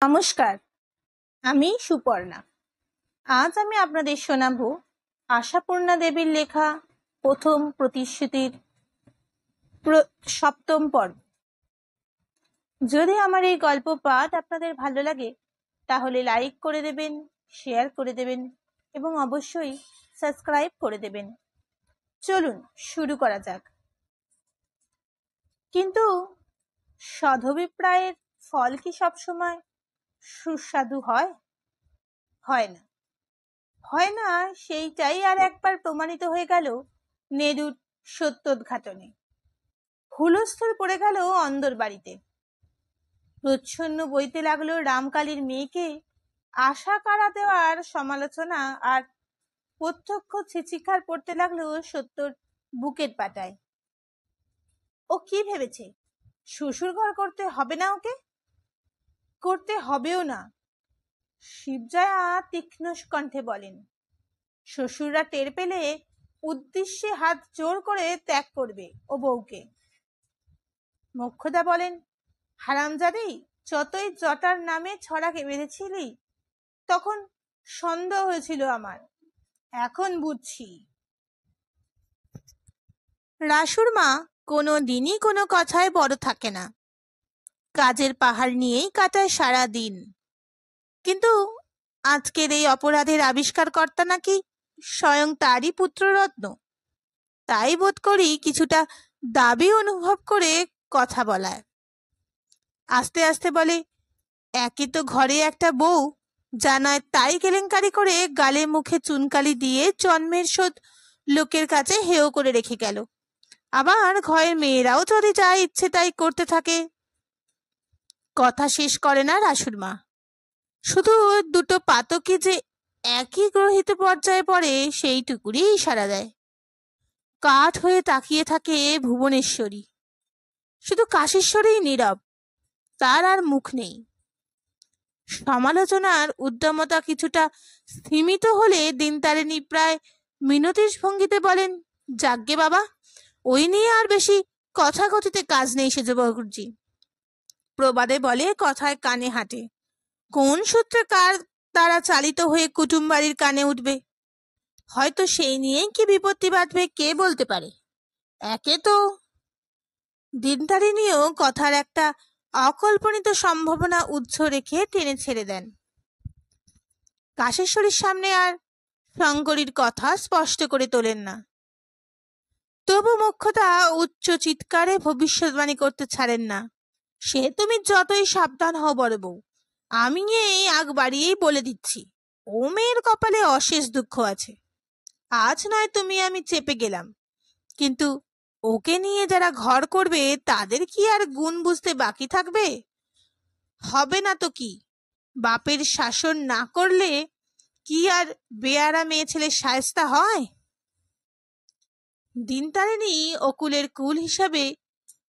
নমস্কার, আমি সুপর্ণা। আজ আমি আপনাদের শোনাবো আশাপূর্ণা দেবীর লেখা প্রথম প্রতিশ্রুতির সপ্তম পর্ব। যদি আমার এই গল্প পাঠ আপনাদের ভালো লাগে তাহলে লাইক করে দেবেন, শেয়ার করে দেবেন এবং অবশ্যই সাবস্ক্রাইব করে দেবেন। চলুন শুরু করা যাক। কিন্তু সদভিপ্রায়ের ফল কি সবসময় সুস্বাদু হয়? হয় না, সেইটাই আর একবার প্রমাণিত হয়ে গেল নেডুর সত্যোদ্ঘাটনে। হুলস্থুল পড়ে গেল অন্দর বাড়িতে। প্রচ্ছন্ন বইতে লাগলো রামকালীর মেয়েকে আশা কারা দেওয়ার সমালোচনা, আর প্রত্যক্ষ ছিচিকার পড়তে লাগলো সত্যর বুকের পাটায়। ও কি ভেবেছে শ্বশুর ঘর করতে হবে না? ওকে করতে হবেও না। শিবজয়া তীক্ষ্ণ কণ্ঠে বলেন। শ্বশুররা টের পেলে উদ্দেশ্যে হাত জোর করে ত্যাগ করবে ও বউকে। মোক্ষদা বলেন, হারামজাদি, যতই জটার নামে ছড়াকে বেঁধেছিলি তখন সন্দেহ হয়েছিল আমার, এখন বুঝছি। রাসুর মা কোনো দিনই কোনো কথায় বড় থাকে না। কাজের পাহাড় নিয়েই কাটায় সারা দিন। কিন্তু আজকের এই অপরাধের আবিষ্কারকর্তা নাকি স্বয়ং তারই পুত্ররত্ন। তাই বোধ করি কিছুটা দাবি অনুভব করে কথা বলায়। আস্তে আস্তে বলে, একে তো ঘরে একটা বউ, যা নয় তাই কেলেঙ্কারি করে গালে মুখে চুনকালি দিয়ে জন্মের শোধ লোকের কাছে হেয় করে রেখে গেল। আবার ঘরের মেয়েরাও যদি যা ইচ্ছে তাই করতে থাকে। কথা শেষ করে না রাসুর মা, শুধু দুটো পাতকি যে একই গ্রহিত পর্যায়ে পড়ে সেইটুকুরই ইশারা দেয়। কাঠ হয়ে তাকিয়ে থাকে ভুবনেশ্বরী। শুধু কাশীশ্বরী নীরব, তার আর মুখ নেই। সমালোচনার উদ্যমতা কিছুটা স্থিমিত হলে দিনতারিণী প্রায় মিনতির ভঙ্গিতে বলেন, যাগ্গে বাবা, ওই নিয়ে আর বেশি কথা কথিতে কাজ নেই সেজবাবুজি। প্রবাদে বলে কথায় কানে হাঁটে। কোন সূত্রে কার দ্বারা চালিত হয়ে কুটুম বাড়ির কানে উঠবে, হয়তো সেই নিয়েই কি বিপত্তি বাঁধবে কে বলতে পারে। একে তো দিনতারিণীও কথার একটা অকল্পনিত সম্ভাবনা উচ্চ রেখে টেনে ছেড়ে দেন। কাশেশ্বরীর সামনে আর শঙ্করীর কথা স্পষ্ট করে তোলেন না। তবু মোক্ষদা উচ্চ চিৎকারে ভবিষ্যৎবাণী করতে ছাড়েন না। সে তুমি যতই সাবধান হও বড় বউ, আমি এই আগ বাড়িয়েই বলে দিচ্ছি, ও মেয়ের কপালে অশেষ দুঃখ আছে। আজ নয় তুমি আমি চেপে গেলাম, কিন্তু ওকে নিয়ে যারা ঘর করবে তাদের কি আর গুণ বুঝতে বাকি থাকবে? হবে না তো কি? বাপের শাসন না করলে কি আর বেয়ারা মেয়ে ছেলে শায়েস্তা হয়? দিনতারিণী অকুলের কুল হিসাবে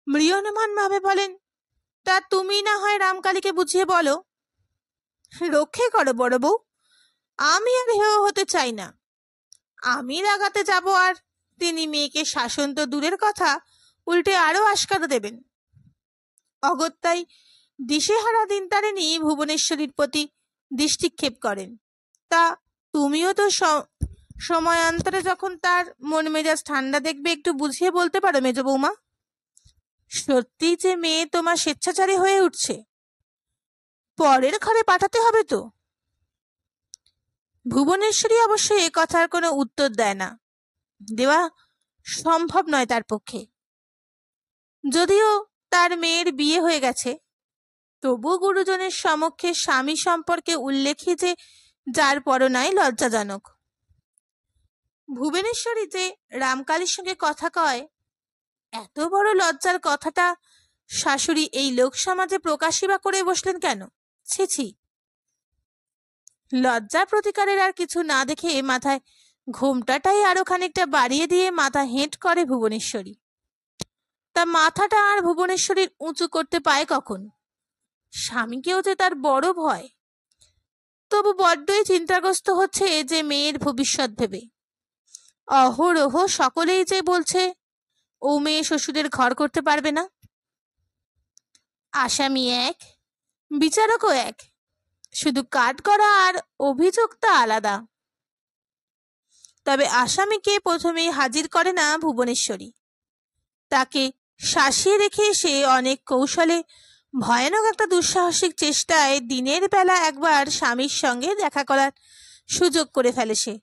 ম্রিয়মাণ ভাবে বলেন, তা তুমি না হয় রামকালীকে বুঝিয়ে বলো। রক্ষে করো বড় বউ, আমি আর হেয় হতে চাই না। আমি রাগাতে যাব আর তিনি মেয়েকে শাসন তো দূরের কথা, উল্টে আরো আশকারা দেবেন। অগত্যাই দিশেহারা দিনতারিণী ভুবনেশ্বরীর প্রতি দৃষ্টিক্ষেপ করেন। তা তুমিও তো সময়ান্তরে যখন তার মন মেজাজ ঠান্ডা দেখবে একটু বুঝিয়ে বলতে পারো মেজ বৌমা। সত্যি যে মেয়ে তোমার স্বেচ্ছাচারী হয়ে উঠছে, পরের ঘরে পাঠাতে হবে তো। ভুবনেশ্বরী অবশ্য এ কথার কোনো উত্তর দেয় না, দেওয়া সম্ভব নয় তার পক্ষে। যদিও তার মেয়ের বিয়ে হয়ে গেছে, তবু গুরুজনের সমক্ষে স্বামী সম্পর্কে উল্লেখই যে যার পরনাই লজ্জাজনক। ভুবনেশ্বরী যে রামকালীর সঙ্গে কথা কয়, এত বড় লজ্জার কথাটা শাশুড়ি এই লোক সমাজে প্রকাশই বা করে বসলেন কেন? ছি! লজ্জা প্রতিকারের আর কিছু না দেখে মাথায় ঘোমটাটাই আরো খানিকটা বাড়িয়ে দিয়ে মাথা হেঁট করে ভুবনেশ্বরী। তা মাথাটা আর ভুবনেশ্বরীর উঁচু করতে পায় কখন? স্বামীকেও যে তার বড় ভয়। তবু বড্ডই চিন্তাগ্রস্ত হচ্ছে যে মেয়ের ভবিষ্যৎ ভেবে। অহরহ সকলেই যে বলছে ও মেয়ে শ্বশুরের ঘর করতে পারবে না। আসামি এক, বিচারকও এক, শুধু কাঠগড়া আর অভিযোগটা আলাদা। তবে আসামিকে প্রথমেই হাজির করে না ভুবনেশ্বরী, তাকে শাসিয়ে রেখে সে অনেক কৌশলে ভয়ানক একটা দুঃসাহসিক চেষ্টায় দিনের বেলা একবার স্বামীর সঙ্গে দেখা করার সুযোগ করে ফেলে সে।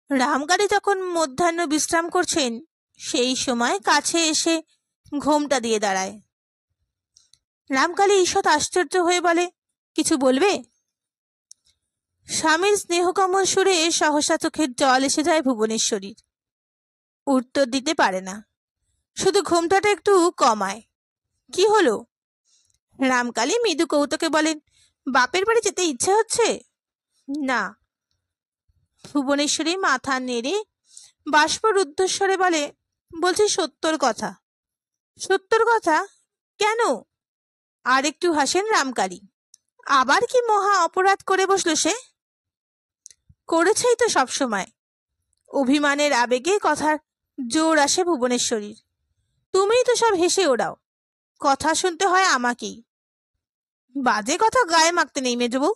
রামকালী যখন মধ্যাহ্ন বিশ্রাম করছেন সেই সময় কাছে এসে ঘোমটা দিয়ে দাঁড়ায়। রামকালী ঈষৎ আশ্চর্য হয়ে বলে, কিছু বলবে? স্বামীর স্নেহকমল সুরে সহসা চোখের জল এসে যায় ভুবনেশ্বরীর। উত্তর দিতে পারে না, শুধু ঘোমটাটা একটু কমায়। কি হলো? রামকালী মৃদু কৌতুকে বলেন, বাপের বাড়ি যেতে ইচ্ছে হচ্ছে না। ভুবনেশ্বরী মাথা নেড়ে বাষ্পরুদ্ধস্বরে বলে, বলছি সত্যর কথা। সত্যর কথা? কেন? আর একটু হাসেন রামকালী। আবার কি মহা অপরাধ করে বসলো সে? করেছেই তো সবসময়। অভিমানের আবেগে কথার জোর আসে ভুবনেশ্বরীর। তুমিই তো সব হেসে ওড়াও, কথা শুনতে হয় আমাকেই। বাজে কথা গায়ে মাখতে নেই মেজবউ।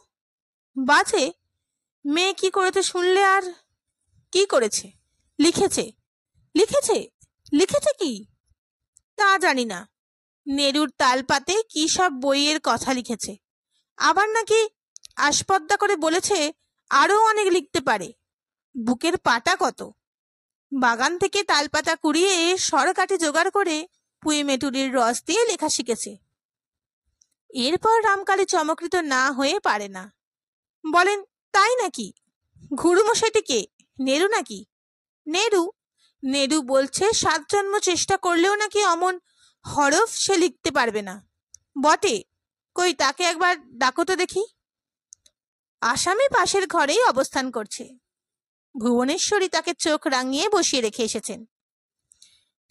বাজে? মেয়ে কি করেছে শুনলে? আর কি করেছে? লিখেছে। লিখেছে? লিখেছে কি? তা জানি না। নেরুর তালপাতে কি সব বইয়ের কথা লিখেছে। আবার নাকি আস্পর্ধা করে বলেছে আরো অনেক লিখতে পারে। বুকের পাটা কত! বাগান থেকে তালপাতা কুড়িয়ে সরকাঠি জোগাড় করে পুঁই মেটুরির রস দিয়ে লেখা শিখেছে। এরপর রামকালী চমকৃত না হয়ে পারে না, বলেন, তাই নাকি? গুরুমশাইটি কে? নেরু নাকি? নেরু? নেরু বলছে 7 জন্ম চেষ্টা করলেও নাকি অমন হরফ সে লিখতে পারবে না। বটে? কই তাকে একবার ডাকো তো দেখি। আসামি পাশের ঘরেই অবস্থান করছে। ভুবনেশ্বরী তাকে চোখ রাঙিয়ে বসিয়ে রেখে এসেছেন।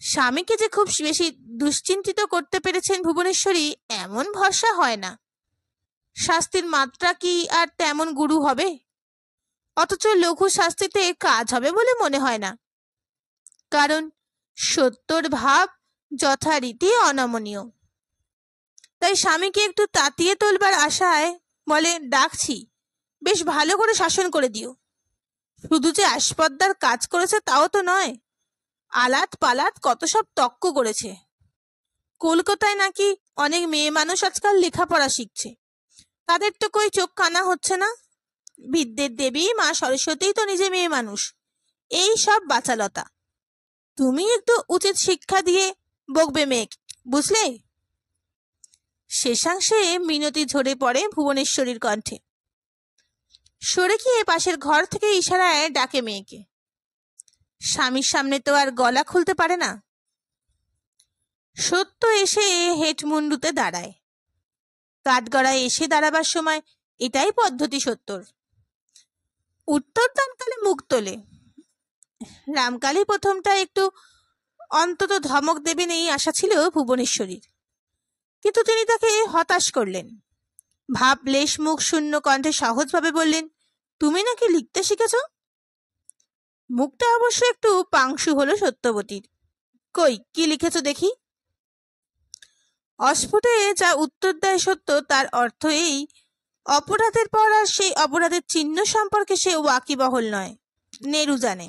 স্বামীকে যে খুব বেশি দুশ্চিন্তিত করতে পেরেছেন ভুবনেশ্বরী এমন ভরসা হয় না। শাস্তির মাত্রা কি আর তেমন গুরু হবে? অথচ লঘু শাস্তিতে কাজ হবে বলে মনে হয় না, কারণ সত্যর ভাব যথারীতি অনমনীয়। তাই স্বামীকে একটু তাতিয়ে তোলবার আশায় বলে, ডাকছি, বেশ ভালো করে শাসন করে দিও। শুধু যে আস্পর্ধার কাজ করেছে তাও তো নয়, আলাত পালাত কত সব তক্ক করেছে। কলকাতায় নাকি অনেক মেয়ে মানুষ আজকাল লেখাপড়া শিখছে, তাদের তো কই চোখ কানা হচ্ছে না। বিদ্যের দেবী মা সরস্বতী তো নিজে মেয়ে মানুষ। এই সব বাচালতা। তুমি একটু উচিত শিক্ষা দিয়ে বকবে মেয়েকে, বুঝলে? শেষাংশে মিনতি ঝরে পড়ে ভুবনেশ্বরীর কণ্ঠে। সরে গিয়ে পাশের ঘর থেকে ইশারায় ডাকে মেয়েকে। স্বামীর সামনে তো আর গলা খুলতে পারে না। সত্য এসে হেটমুন্ডুতে দাঁড়ায়। কাঠগড়ায় এসে দাঁড়াবার সময় এটাই পদ্ধতি সত্যর। উত্তরদানকালে মুখ তোলে। রামকালী প্রথমটা একটু অন্তত ধমক দেবেন এই আশা ছিল ভুবনেশ্বরীর, কিন্তু তিনি তাকে হতাশ করলেন। ভাবলেশ মুখ শূন্য কণ্ঠে সহজভাবে বললেন, তুমি নাকি লিখতে শিখেছ? মুখটা অবশ্য একটু পাংশু হলো সত্যবতীর। কই কি লিখেছ দেখি? অস্ফুটে যা উত্তর দেয় সত্য তার অর্থ এই, অপরাধের পর আর সেই অপরাধের চিহ্ন সম্পর্কে সে ওয়াকিবহল নয়। নেরু জানে।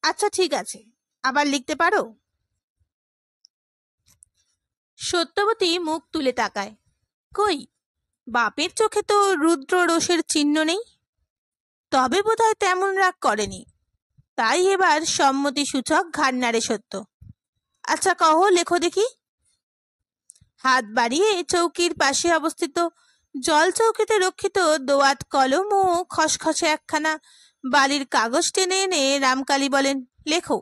আচ্ছা ঠিক আছে, আবার লিখতে পারো? সত্যবতী মুখ তুলে তাকায়। কই, বাপের চোখে তো রুদ্র রোষের চিহ্ন নেই। তবে বোধহয় তেমন রাগ করেনি, তাই এবার সম্মতি সূচক ঘাড় নাড়ে সত্য। আচ্ছা কহ, লেখো দেখি। হাত বাড়িয়ে চৌকির পাশে অবস্থিত জল চৌকিতে রক্ষিত দোয়াত কলম ও খসখসে একখানা বালির কাগজ টেনে এনে রামকালী বলেন, লেখো,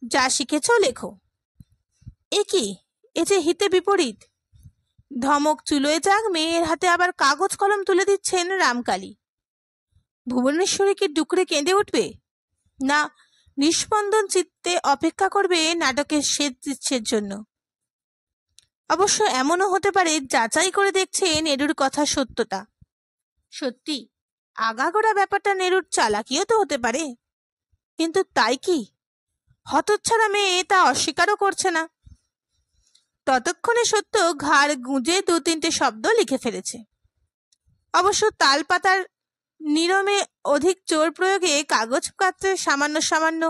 যা শিখেছ লেখো। এ কি, এ যে হিতে বিপরীত। ধমক চুলোয় যাক, মেয়ের হাতে আবার কাগজ কলম তুলে দিচ্ছেন রামকালী। ভুবনেশ্বরী কি ডুকরে কেঁদে উঠবে, না নিষ্পন্দন চিত্তে অপেক্ষা করবে নাটকের শেষ দৃশ্যের জন্য? অবশ্য এমনও হতে পারে যাচাই করে দেখছে নেরুর কথা সত্যতা। সত্যি আগাগোড়া ব্যাপারটা নেরুর চালাকিও তো হতে পারে, কিন্তু তাই কি? হতচ্ছাড়া মেয়ে তা অস্বীকারও করছে না। ততক্ষণে সত্য ঘাড় গুঁজে 2-3টে শব্দ লিখে ফেলেছে। অবশ্য তালপাতার নিরমে অধিক জোর প্রয়োগে কাগজ পাত্রে সামান্য সামান্য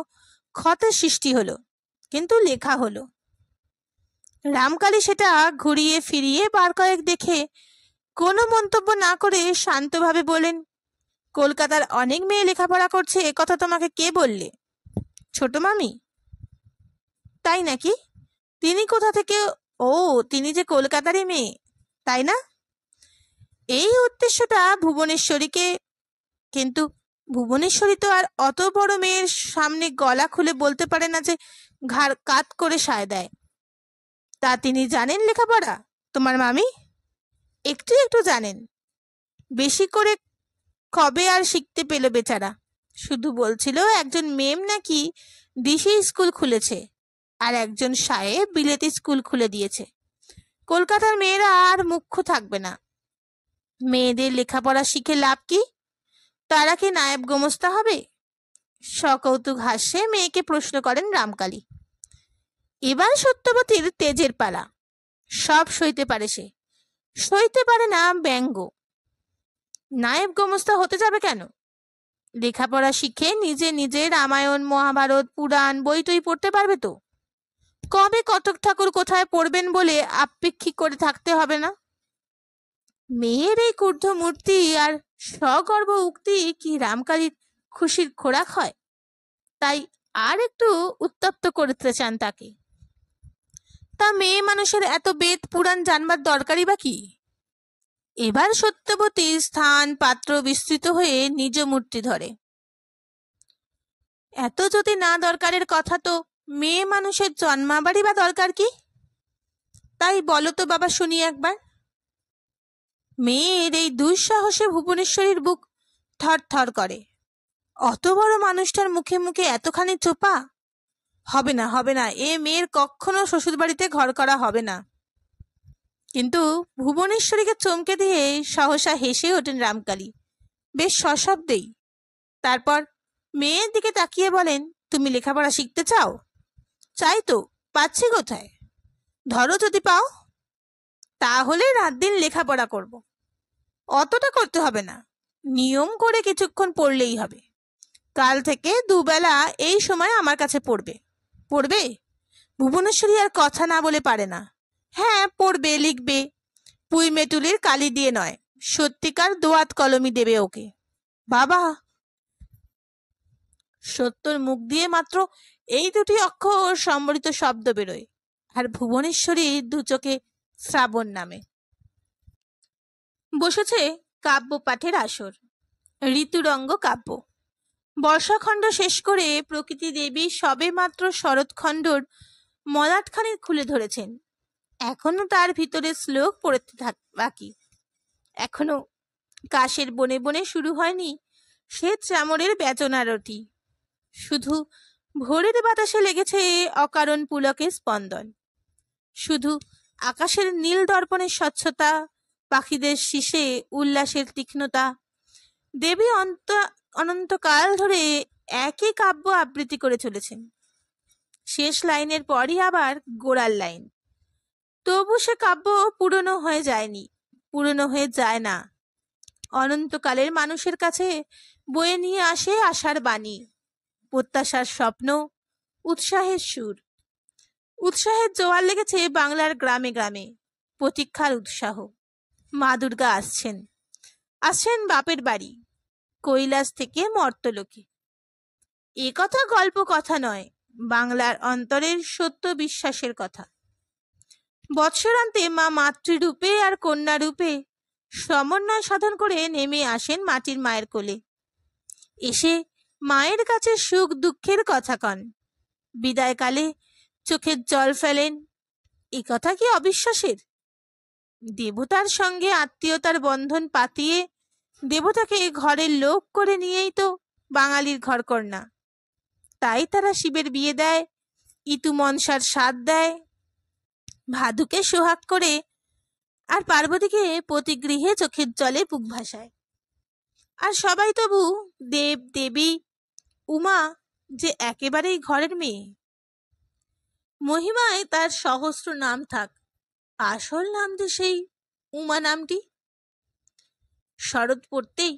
ক্ষতের সৃষ্টি হলো, কিন্তু লেখা হলো। রামকালী সেটা ঘুরিয়ে ফিরিয়ে বার কয়েক দেখে কোনো মন্তব্য না করে শান্তভাবে বলেন, কলকাতার অনেক মেয়ে লেখাপড়া করছে, এ কথা তোমাকে কে বললে? ছোট মামি। তাই নাকি? তিনি কোথা থেকে? ও, তিনি যে কলকাতারই মেয়ে, তাই না? এই উদ্দেশ্যটা ভুবনেশ্বরীকে, কিন্তু ভুবনেশ্বরী তো আর অত বড় মেয়ের সামনে গলা খুলে বলতে পারে না যে ঘাড় কাত করে সায় দেয়। তা তিনি জানেন লেখাপড়া তোমার মামি? একটু একটু জানেন। বেশি করে কবে আর শিখতে পেল বেচারা? শুধু বলছিল একজন মেম নাকি দিশি স্কুল খুলেছে, আর একজন সাহেব বিলেতি স্কুল খুলে দিয়েছে। কলকাতার মেয়েরা আর মুখ্য থাকবে না। মেয়েদের লেখাপড়া শিখে লাভ কি? তারা কি নায়েব গোমস্তা হবে? সকৌতুক হাস্যে মেয়েকে প্রশ্ন করেন রামকালী। এবার সত্যবতীর তেজের পালা। সব সইতে পারে সে, সইতে পারে না ব্যঙ্গ। নায়েব গোমস্তা হতে যাবে কেন? লেখাপড়া শিখে নিজে নিজে রামায়ণ, মহাভারত, পুরাণ বই টই পড়তে পারবে তো। কবে কতক ঠাকুর কোথায় পড়বেন বলে আপেক্ষিক করে থাকতে হবে না। মেয়ের এই ক্রুদ্ধ মূর্তি আর সগর্ব উক্তি কি রামকালীর খুশির খোরাক হয়? তাই আর একটু উত্তপ্ত করতে চান তাকে। তা মেয়ে মানুষের এত বেদ পুরাণ জানবার দরকারই বা কি? এবার সত্যবতী স্থান পাত্র বিস্তৃত হয়ে নিজ মূর্তি ধরে। এত যদি না দরকারের কথা, তো মেয়ে মানুষের জন্মাবারই বা দরকার কি? তাই বলো তো বাবা শুনি একবার। মেয়ের এই দুঃসাহসে ভুবনেশ্বরীর বুক থর থর করে। অত বড় মানুষটার মুখে মুখে এতখানি চোপা! হবে না, হবে না, এ মেয়ের কখনো শ্বশুর বাড়িতে ঘর করা হবে না। কিন্তু ভুবনেশ্বরীকে চমকে দিয়ে সহসা হেসে ওঠেন রামকালী, বেশ সশব্দেই। তারপর মেয়ের দিকে তাকিয়ে বলেন, তুমি লেখাপড়া শিখতে চাও? চাই তো, পাচ্ছি কোথায়? ধরো যদি পাও, তাহলে রাত দিন লেখাপড়া করব। অতটা করতে হবে না, নিয়ম করে কিছুক্ষণ পড়লেই হবে। কাল থেকে দুবেলা এই সময় আমার কাছে পড়বে। পড়বে? ভুবনেশ্বরী আর কথা না বলে পারে না। হ্যাঁ, পড়বে, লিখবে। পুঁই মেটুলির কালি দিয়ে নয়, সত্যিকার দোয়াত কলমই দেবে ওকে। বাবা! সত্যর মুখ দিয়ে মাত্র এই দুটি অক্ষর সম্বলিত শব্দ বেরোয়, আর ভুবনেশ্বরী দু চোখে শ্রাবণ নামে। বসেছে কাব্য পাঠের আসর। ঋতুরঙ্গ কাব্য। বর্ষাখণ্ড শেষ করে প্রকৃতি দেবী সবে মাত্র শরৎখণ্ডর মলাটখানি খুলে ধরেছেন। এখনো তার ভিতরে শ্লোক পড়তে বাকি। এখনো কাশের বনে বনে শুরু হয়নি সে চামরের বেচনারটি। শুধু ভোরের বাতাসে লেগেছে অকারণ পুলকের স্পন্দন। শুধু আকাশের নীল দর্পণের স্বচ্ছতা, পাখিদের শীষে উল্লাসের তীক্ষ্ণতা। দেবী অনন্তকাল ধরে একই কাব্য আবৃত্তি করে চলেছেন। শেষ লাইনের পরই আবার গোড়ার লাইন। তবু সে কাব্য পুরনো হয়ে যায়নি, পুরনো হয়ে যায় না। অনন্তকালের মানুষের কাছে বয়ে নিয়ে আসে আশার বাণী, প্রত্যাশার স্বপ্ন, উৎসাহের সুর। উৎসাহের জোয়ার লেগেছে বাংলার গ্রামে গ্রামে। প্রতীক্ষার উৎসাহ। মা দুর্গা আসছেন, আসছেন বাপের বাড়ি, কৈলাস থেকে মর্তলোকে। এ কথা গল্প কথা নয়, বাংলার অন্তরের সত্য বিশ্বাসের কথা। বৎসরান্তে মা মাতৃরূপে আর কন্যা রূপে সমন্বয় সাধন করে নেমে আসেন মাটির মায়ের কোলে। এসে মায়ের কাছে সুখ দুঃখের কথা কন, বিদায়কালে চোখের জল ফেলেন। এ কথা কি অবিশ্বাসের? দেবতার সঙ্গে আত্মীয়তার বন্ধন পাতিয়ে দেবতাকে ঘরের লোক করে নিয়েই তো বাঙালির ঘরকন্যা। তাই তারা শিবের বিয়ে দেয়, ইতু মনসার সাথ দেয়, ভাদুকে সোহাগ করে, আর পার্বতীকে প্রতিগৃহে চোখের জলে বুক ভাসায়। আর সবাই তবু দেব দেবী, উমা যে একেবারেই ঘরের মেয়ে। মহিমায় তার সহস্র নাম থাক, আসল নাম যে সেই উমা নামটি। শরৎ পড়তেই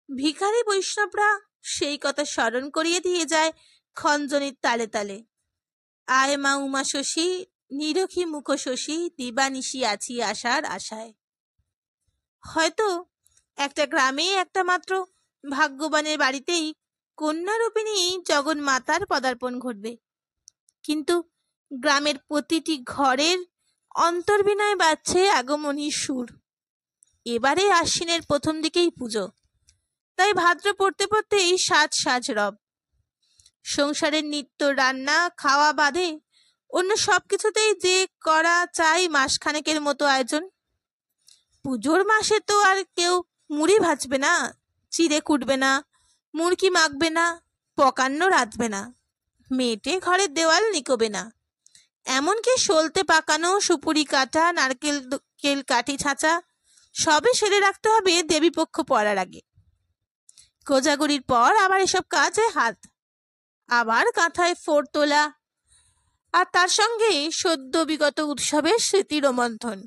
ভিখারি বৈষ্ণবরা সেই কথা স্মরণ করিয়ে দিয়ে যায় খঞ্জনির তালে তালে। আয় মা উমা শশী, নিরখী মুখ শশী, দিবানিশি আছি আশার আশায়। হয়তো একটা গ্রামে একটা মাত্র ভাগ্যবানের বাড়িতেই কন্যারূপিণী জগন্মাতার পদার্পণ ঘটবে, কিন্তু গ্রামের প্রতিটি ঘরের অন্তর্বিনয় বাজছে আগমনীর সুর। এবারে আশ্বিনের প্রথম দিকেই পুজো, তাই ভাদ্র পড়তে পড়তেই সাজ সাজ রব। সংসারের নিত্য রান্না খাওয়া বাদে অন্য সবকিছুতেই যে করা চাই মাসখানেকের মতো আয়োজন। পুজোর মাসে তো আর কেউ মুড়ি ভাজবে না, চিড়ে কুটবে না, মুরকি মাখবে না, পকান্ন রাঁধবে না, মেটে ঘরের দেওয়াল নিকোবে না, এমনকি সলতে পাকানো, সুপুরি কাটা, নারকেল কাঠি ছাঁচা সবে সেরে রাখতে হবে দেবীপক্ষ পড়ার আগে। কোজাগরির পর আবার এসব কাজে হাত, আবার কাঁথায় ফোর তোলা, আর তার সঙ্গে সদ্য বিগত উৎসবের স্মৃতি রোমন্থন।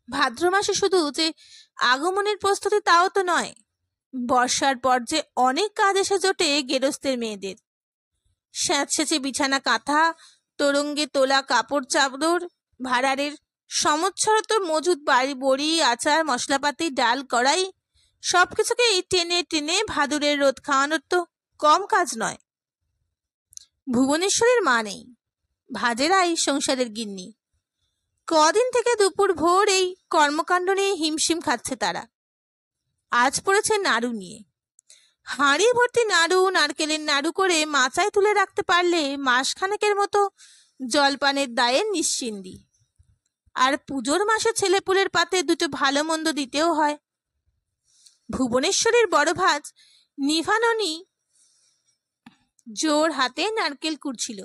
ভাদ্র মাসে শুধু যে আগমনের প্রস্তুতি তাও তো নয়, বর্ষার পর যে অনেক কাজ এসে জোটে গেরস্তের মেয়েদের। স্যাঁতসেঁচে বিছানা কাঁথা, তরঙ্গে তোলা কাপড় চাদর, ভাড়ারের সমচ্ছরত মজুদ বাড়ি বড়ি আচার মশলাপাতি ডাল কড়াই সবকিছুকেই টেনে টেনে ভাদুরের রোদ খাওয়ানোর তো কম কাজ নয়। ভুবনেশ্বরীর মা নেই, ভাজেরাই সংসারের গিন্নি। কদিন থেকে দুপুর ভোর এই কর্মকাণ্ড নিয়ে হিমশিম খাচ্ছে তারা। আজ পড়েছে নাড়ু নিয়ে। হাঁড়ি ভর্তি নাড়ু, নারকেলের নাড়ু করে মাচায় তুলে রাখতে পারলে মাসখানেকের মতো জলপানের দায়ে নিশ্চিন্দি। আর পুজোর মাসে ছেলেপুলের পাতে দুটো ভালো মন্দ দিতেও হয়। ভুবনেশ্বরীর বড় ভাজ নিভাননী জোর হাতে নারকেল কুড়ছিল,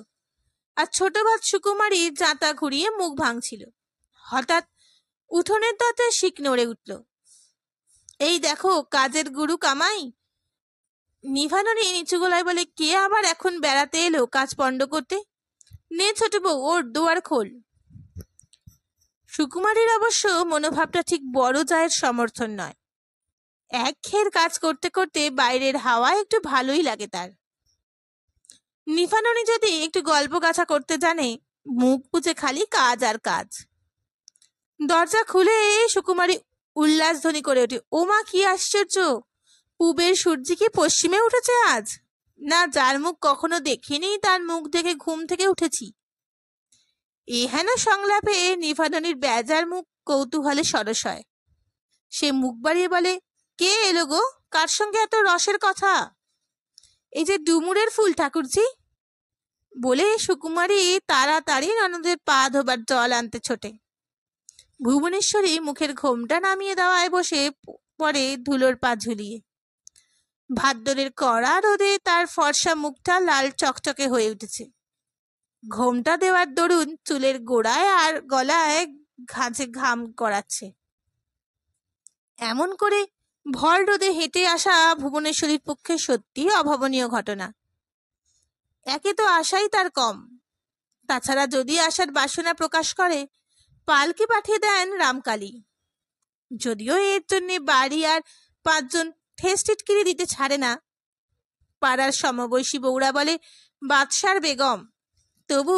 আর ছোট ভাত সুকুমারী জাঁতা ঘুরিয়ে মুখ ভাঙছিল। হঠাৎ উঠোনের দরজায় শিক নড়ে উঠল। এই দেখো কাজের গুরু কামাই। নিভাননী নিচু গলায় বলে, কে আবার এখন বেড়াতে এলো কাজ পণ্ড করতে? নে ছোট বউ, ওর দুয়ার খোল। সুকুমারীর অবশ্য মনোভাবটা ঠিক বড় জায়ের সমর্থন নয়। একঘেয়ের কাজ করতে করতে বাইরের হাওয়া একটু ভালোই লাগে তার। নিভাননী যদি একটু গল্প গাছা করতে জানে, মুখ বুজে খালি কাজ আর কাজ। দরজা খুলে সুকুমারী উল্লাস ধ্বনি করে ওঠে, ওমা কি আশ্চর্য! পূবের সূর্য কি পশ্চিমে উঠেছে আজ? না, যার মুখ কখনো দেখিনি তার মুখ দেখে ঘুম থেকে উঠেছি। এহেন সংলাপে নিভাননীর বেজার মুখ কৌতূহলে সরস হয়। সে মুখ বাড়িয়ে বলে, কে এলো গো? কার সঙ্গে এত রসের কথা? এই যে ডুমুরের ফুল ঠাকুরজি। বলে সুকুমারী তাড়াতাড়ি ননদের পা ধোবার জল আনতে ছোটে। ভুবনেশ্বরী মুখের ঘোমটা নামিয়ে দেওয়ায় বসে পড়ে ধুলোর পা ঝুলিয়ে। ভাদ্রের কড়া রোদে তার ফর্সা মুখটা লাল চকচকে হয়ে উঠেছে। ঘোমটা দেওয়ার দরুন চুলের গোড়ায় আর গলায় ঘাঁচে ঘাম গড়াচ্ছে। এমন করে ভর রোদে হেঁটে আসা ভুবনেশ্বরীর পক্ষে সত্যি অভাবনীয় ঘটনা। একে তো আশাই তার কম, তাছাড়া যদি আসার বাসনা প্রকাশ করে পালকি পাঠিয়ে দেন রামকালী। যদিও এর জন্য বাড়ি আর 5 জন ঠেস টিটকিরি দিতে ছাড়ে না। পাড়ার সমবয়সী বউরা বলে বাদশার বেগম, তবু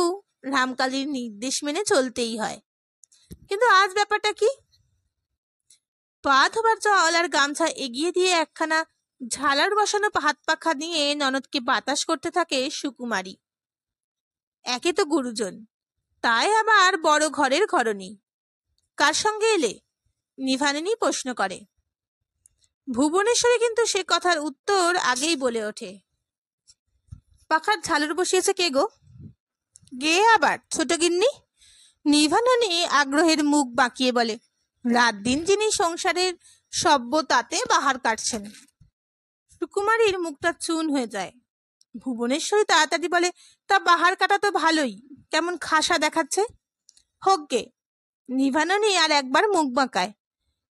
রামকালীর নির্দেশ মেনে চলতেই হয়। কিন্তু আজ ব্যাপারটা কি? পা ধোবার জল আর গামছা এগিয়ে দিয়ে একখানা ঝালার বসানো হাত পাখা নিয়ে ননদকে বাতাস করতে থাকে সুকুমারী। একে তো গুরুজন, তাই আবার বড় ঘরের ঘরণী। কার সঙ্গে এলে? নিভাননী প্রশ্ন করে। ভুবনেশ্বরী কিন্তু সে কথার উত্তর আগেই বলে ওঠে, পাখার ঝালর বসিয়েছে কে গো? গে আবার ছোট গিন্নি। নিভাননী আগ্রহের মুখ বাঁকিয়ে বলে, রাত দিন যিনি সংসারের সভ্য তাতে বাহার কাটছেন। সুকুমারীর মুখটা চুন হয়ে যায়। ভুবনেশ্বরী তাড়াতাড়ি বলে, তা বাহার কাটা তো ভালোই, কেমন খাসা দেখাচ্ছে। হোক গে। নিভাননী আর একবার মুখ বাঁকায়।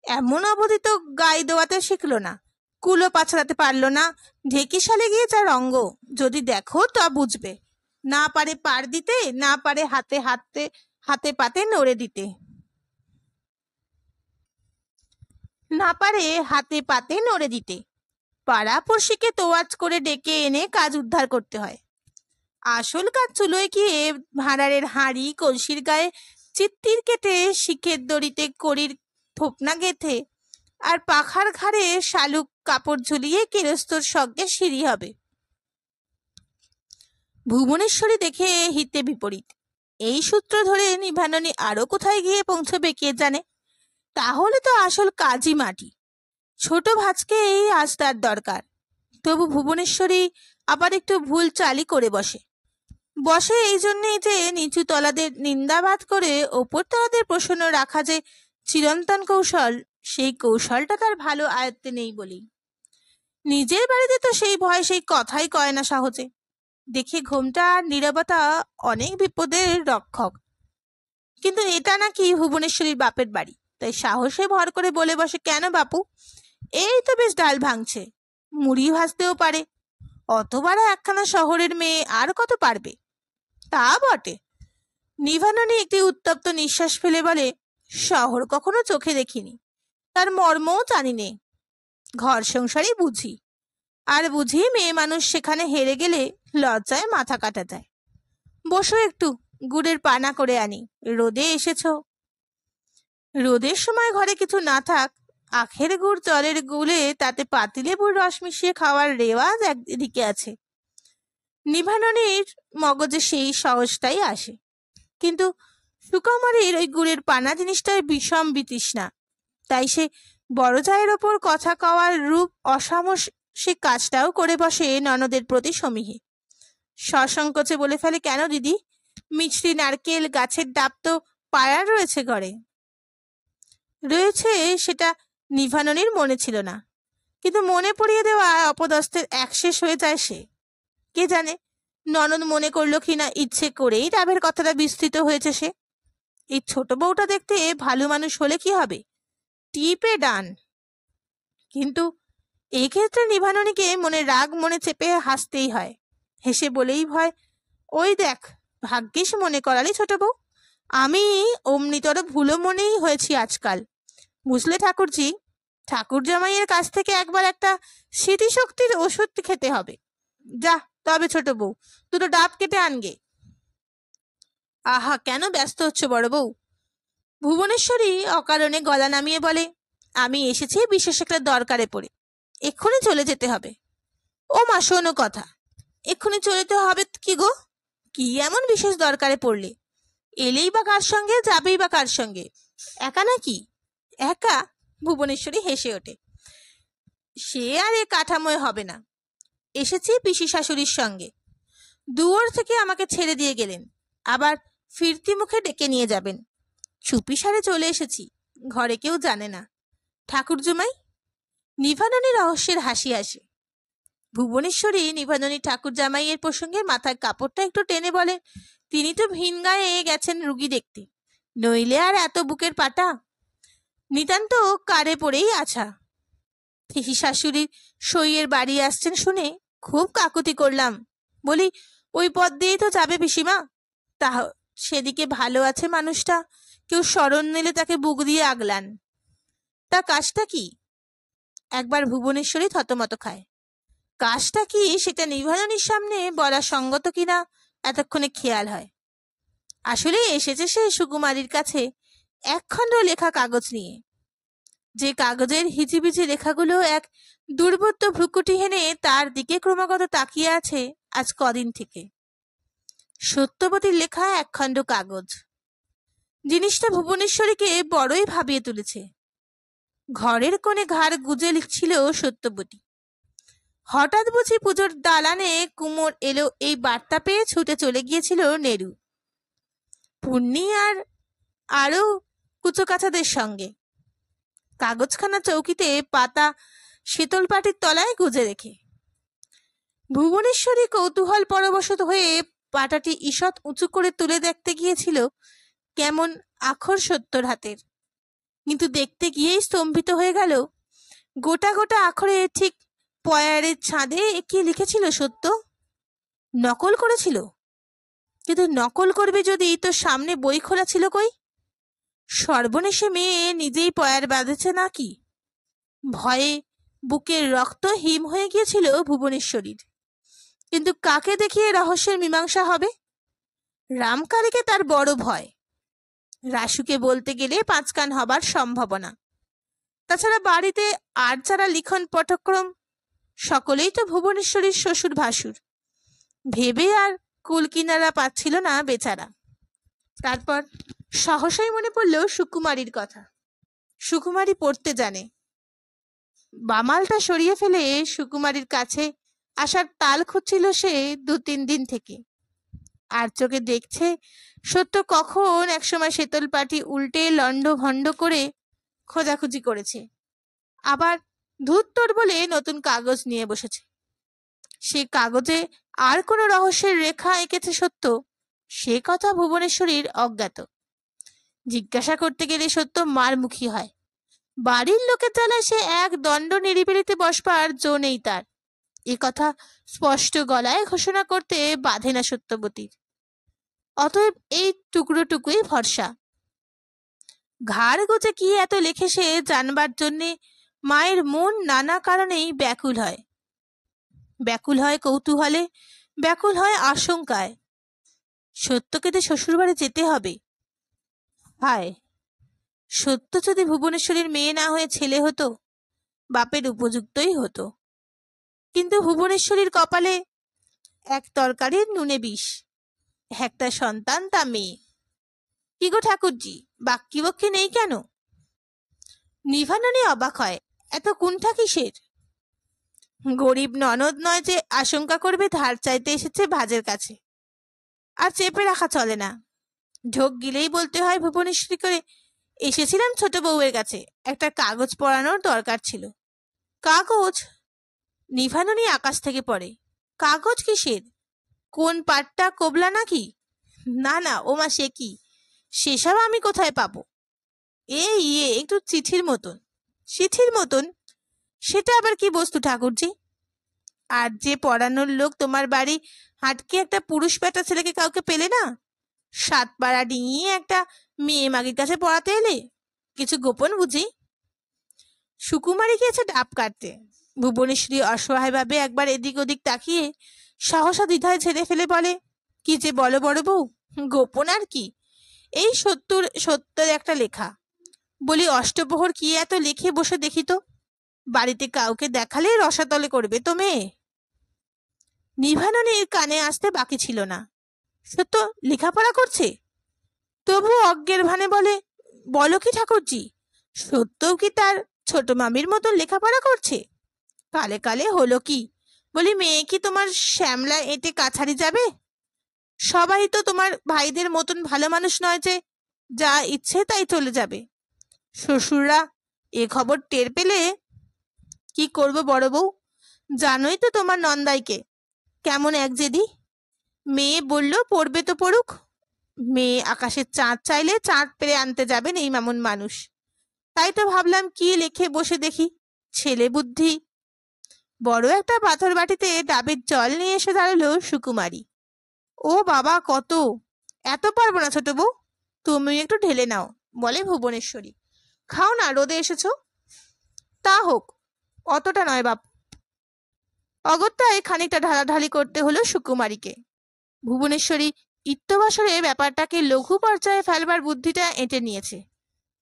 এমন অবধি তো গায়ে দেওয়াতে শিখলো না, কুলো পাছড়াতে পারলো না, ঢেকিশালে গিয়ে যা রঙ্গ, যদি দেখো তা বুঝবে। না পারে পার দিতে, না পারে হাতে হাতে হাতে পাতে নড়ে দিতে। না পারে হাতে পাতে নড়ে দিতে। পাড়া পড়শিকে তোয়াজ করে ডেকে এনে কাজ উদ্ধার করতে হয়। আসল কাজ চুলোয় গিয়ে ভাঁড়ারের হাঁড়ি কলসির গায়ে চিত্তির কেটে শিখের দড়িতে কড়ির থোপনা গেথে আর পাখার ঘাড়ে শালুক কাপড় ঝুলিয়ে কেরস্তর সঙ্গে সিঁড়ি হবে। ভুবনেশ্বরী দেখে হিতে বিপরীত। এই সূত্র ধরে নিভাননী আরো কোথায় গিয়ে পৌঁছবে কে জানে। তাহলে তো আসল কাজই মাটি। ছোট ভাজকে এই আজ তার দরকার। তবু ভুবনেশ্বরী আবার একটু ভুল চালই করে বসে এই জন্যেই যে নিচু তলাদের নিন্দাবাদ করে ওপর তলাদের প্রসন্ন রাখা যে চিরন্তন কৌশল, সেই কৌশলটা তার ভালো আয়ত্তে নেই বলেই। নিজের বাড়িতে তো সেই ভয় সেই কথাই কয় না সহজে। দেখে ঘোমটা আর নীরবতা অনেক বিপদের রক্ষক। কিন্তু এটা নাকি ভুবনেশ্বরীর বাপের বাড়ি, তাই সাহসে ভর করে বলে বসে, কেন বাপু, এই তো বেশ ডাল ভাঙছে, মুড়ি ভাজতেও পারে। অত বড় একখানা শহরের মেয়ে আর কত পারবে? তা বটে। নিভাননী একটি উত্তপ্ত নিঃশ্বাস ফেলে বলে, শহর কখনো চোখে দেখিনি, তার মর্মও জানি নে। ঘর সংসারই বুঝি, আর বুঝি মেয়ে মানুষ সেখানে হেরে গেলে লজ্জায় মাথা কাটা যায়। বসো একটু, গুড়ের পানা করে আনি, রোদে এসেছ। রোদের সময় ঘরে কিছু না থাক, আখের গুড় জলের গুলে তাতে পাতিলেবুর রস মিশিয়ে খাওয়ার রেওয়াজ একদিকে আছে। নিভাননীর মগজে সেই সহজটাই আসে, কিন্তু সুকুমারীর ওই গুড়ের পানা জিনিসটায় বিষম বিতৃষ্ণা। তাই সে বড় জায়ের ওপর কথা কওয়ার রূপ অসামসিক কাজটাও করে বসে ননদের প্রতি সমীহে। সসংকোচে বলে ফেলে, কেন দিদি, মিছরি নারকেল গাছের ডাব তো পাড়ার রয়েছে ঘরে। রয়েছে সেটা নিভাননীর মনে ছিল না, কিন্তু মনে পড়িয়ে দেওয়া অপদস্থের একশেষ হয়ে যায় সে। কে জানে ননদ মনে করলো কিনা ইচ্ছে করেই ডাবের কথাটা বিস্তৃত হয়েছে সে। এই ছোট বউটা দেখতে ভালো মানুষ হলে কি হবে, টিপে ডান। কিন্তু এই ক্ষেত্রে নিভাননীকে মনে রাগ মনে চেপে হাসতেই হয়। হেসে বলেই ভয়, ওই দেখ, ভাগ্যিস মনে করালি ছোট বউ, আমি অমনিতর ভুলো মনেই হয়েছি আজকাল, বুঝলে ঠাকুরজি। ঠাকুর জামাইয়ের কাছ থেকে একবার একটা স্মৃতিশক্তির ওষুধ খেতে হবে। যা তবে ছোট বউ, দুটো ডাব কেটে আনগে। আহা, কেন ব্যস্ত হচ্ছে বড় বউ? ভুবনেশ্বরী অকারণে গলা নামিয়ে বলে, আমি এসেছি বিশেষ একটা দরকারে পড়ে, এক্ষুনি চলে যেতে হবে। ও মা, শোনো কথা, এক্ষুনি চলে যেতে হবে কি গো? কি এমন বিশেষ দরকারে পড়লে? এলেই বা কার সঙ্গে, যাবেই বা কার সঙ্গে? একা নাকি? একা? ভুবনেশ্বরী হেসে ওঠে। সে আর এ কাঠামোয় হবে না। এসেছি পিসি শাশুড়ির সঙ্গে। দুয়ার থেকে আমাকে ছেড়ে দিয়ে গেলেন, আবার ফিরতি মুখে ডেকে নিয়ে যাবেন। চুপি সারে চলে এসেছি, ঘরে কেউ জানে না। ঠাকুর জমাই। নিভাননী রহস্যের হাসি আসে। ভুবনেশ্বরী নিভাননী ঠাকুর জামাইয়ের প্রসঙ্গে মাথায় কাপড়টা একটু টেনে বলে, তিনি তো ভিন গায়ে গেছেন রুগী দেখতে, নইলে আর এত বুকের পাটা। নিতান্ত কারে পড়েই আছা। পিসি শাশুড়ির সইয়ের বাড়ি আসছেন শুনে খুব কাকুতি করলাম, বলি ওই পথ দিয়েই তো যাবে পিসিমা। তা সেদিকে ভালো আছে মানুষটা, কেউ স্মরণ নিলে তাকে বুক দিয়ে আগলান। তা কাজটা কি? একবার ভুবনেশ্বরী থতমত খায়। কাজটা কি সেটা নিভাননীর সামনে বলা সঙ্গত কিনা এতক্ষণে খেয়াল হয়। আসলে এসেছে সে সুকুমারীর কাছে একখণ্ড লেখা কাগজ নিয়ে, যে কাগজের হিজিবিজি লেখাগুলো এক দুর্বোধ্য ভ্রুকুটি হেনে তার দিকে ক্রমাগত তাকিয়ে আছে আজ কদিন থেকে। সত্যবতীর লেখা একখণ্ড কাগজ। জিনিসটা ভুবনেশ্বরীকে বড়ই ভাবিয়ে তুলেছে। ঘরের কোণে ঘাড় গুজে লিখছিল সত্যবতী। হঠাৎ বুঝি পুজোর দালানে কুমোর এলো এই বার্তা পেয়ে ছুটে চলে গিয়েছিল নেরু, পুন্নি আর আরো কুচোকাছাদের সঙ্গে। কাগজখানা চৌকিতে পাতা শীতল পাটির তলায় গুজে রেখে ভুবনেশ্বরী কৌতূহল পরবশত হয়ে পাটাটি ঈষৎ উঁচু করে তুলে দেখতে গিয়েছিল কেমন আখর সত্যর হাতের। কিন্তু দেখতে গিয়েই স্তম্ভিত হয়ে গেল। গোটা গোটা আখরে ঠিক পয়ারের ছাদে কি লিখেছিল সত্য। নকল করেছিল, কিন্তু নকল করবে যদি তো সামনে বই খোলা ছিল কই? সর্বনেশে মেয়ে নিজেই পয়ার বাঁধেছে নাকি? ভয়ে বুকের রক্ত হিম হয়ে গিয়েছিল ভুবনেশ্বরীর। কিন্তু কাকে দেখিয়ে রহস্যের মীমাংসা হবে? রামকালীকে তার বড় ভয়। রাসুকে বলতে গেলে পাঁচকান হবার সম্ভাবনা। তাছাড়া বাড়িতে আর যারা লিখন পটক্রম, সকলেই তো ভুবনেশ্বরীর শ্বশুর ভাসুর। ভেবে আর কুল কিনারা পাচ্ছিল না বেচারা। তারপর সহসাই মনে পড়ল সুকুমারীর কথা। সুকুমারী পড়তে জানে। বামালটা সরিয়ে ফেলে সুকুমারীর কাছে আসার তাল খুঁজছিল সে 2-3 দিন থেকে। আর চোখে দেখছে সত্য কখন একসময় শীতল পাটি উল্টে লন্ড ভন্ড করে খোঁজাখুঁজি করেছে, আবার ধূত্তর বলে নতুন কাগজ নিয়ে বসেছে। সে কাগজে আর কোনো রহস্যের রেখা এঁকেছে সত্য, সে কথা ভুবনেশ্বরীর অজ্ঞাত। জিজ্ঞাসা করতে গেলে সত্য মারমুখী হয়। বাড়ির লোকের জ্বালায় সে এক দণ্ড নিরিবিলিতে বসবার জো নেই তার। এ কথা স্পষ্ট গলায় ঘোষণা করতে বাধে না সত্যবতীর। অতএব এই টুকরোটুকুই ভরসা। ঘাড় গোছে কি এত লেখে সে জানবার জন্যে মায়ের মন নানা কারণেই ব্যাকুল হয়। ব্যাকুল হয় কৌতূহলে, ব্যাকুল হয় আশঙ্কায়। সত্যকে তো শ্বশুরবাড়ি যেতে হবে। হায়, সত্য যদি ভুবনেশ্বরীর মেয়ে না হয়ে ছেলে হতো, বাপের উপযুক্তই হতো। কিন্তু ভুবনেশ্বরীর কপালে এক তরকারির নুনে বিষ, একটা সন্তান তা মেয়ে। কি গো ঠাকুরজি, বাক্কি বক্ষে নেই কেন? নিভাননে অবাক হয়, এত কুণ্ঠা কিসের? গরিব ননদ নয় যে আশঙ্কা করবে ধার চাইতে এসেছে ভাজের কাছে। আর চেপে রাখা চলে না, ঢোক গিলেই বলতে হয় ভুবনেশ্বরী করে, এসেছিলাম ছোট বউয়ের কাছে, একটা কাগজ পড়ানোর দরকার ছিল। কাগজ? নিভাননী আকাশ থেকে পড়ে। কাগজ কিসের? কোন পাটটা কোবলা নাকি? না না, ওমা সে কি, সেসব আমি কোথায় পাবো? এই একটু চিঠির মতন। চিঠির মতন? সেটা আবার কি বস্তু ঠাকুরজি? আর যে পড়ানোর লোক তোমার বাড়ি হাটকে একটা পুরুষ বেটা ছেলেকে কাউকে পেলে না? 7 পাড়া ডিঙিয়ে একটা মেয়ে মাগির কাছে পড়াতে এলে? কিছু গোপন বুঝি? সুকুমারী গিয়েছে ডাব কাটতে। ভুবনেশ্বরী অসহায়ভাবে একবার এদিক ওদিক তাকিয়ে সহসা দ্বিধায় ছেড়ে ফেলে বলে, কি যে বলো বড় বউ, গোপন আর কি, এই সত্যের একটা লেখা। বলি অষ্টপ্রহর কি এত লিখে বসে দেখি তো, বাড়িতে কাউকে দেখালে রসাতলে করবে তো মেয়ে। নিভাননের কানে আসতে বাকি ছিল না। সত্য লেখাপড়া করছে? তবু অজ্ঞের ভানে বলে, বলো কি ঠাকুরজি, সত্যও কি তার ছোট মামির মতন লেখাপড়া করছে? কালে কালে হলো কি, বলি মেয়ে কি তোমার শ্যামলা এঁটে কাছারি যাবে? সবাই তো তোমার ভাইদের মতন ভালো মানুষ নয় যে যা ইচ্ছে তাই চলে যাবে। শ্বশুররা এ খবর টের পেলে কি করবো বড় বউ? জানোই তো তোমার নন্দাইকে কেমন এক জেদি। মেয়ে বলল পড়বে তো পড়ুক, মেয়ে আকাশের চাঁদ চাইলে চাঁদ পেরে আনতে যাবেন এই মামুন মানুষ। তাই তো ভাবলাম কি লেখে বসে দেখি, ছেলে বুদ্ধি। বড় একটা পাথর বাটিতে ডাবের জল নিয়ে এসে দাঁড়ালো সুকুমারী। ও বাবা, কত! এত পারবো না ছোট বউ, তুমি একটু ঢেলে নাও, বলে ভুবনেশ্বরী। খাও না, রোদে এসেছো। তা হোক, অতটা নয় বাপ। অগত্যায় খানিকটা ঢালাঢালি করতে হলো সুকুমারীকে। ভুবনেশ্বরী ইত্যবাসরে ব্যাপারটাকে লঘু পর্যায়ে ফেলবার বুদ্ধিটা এঁটে নিয়েছে।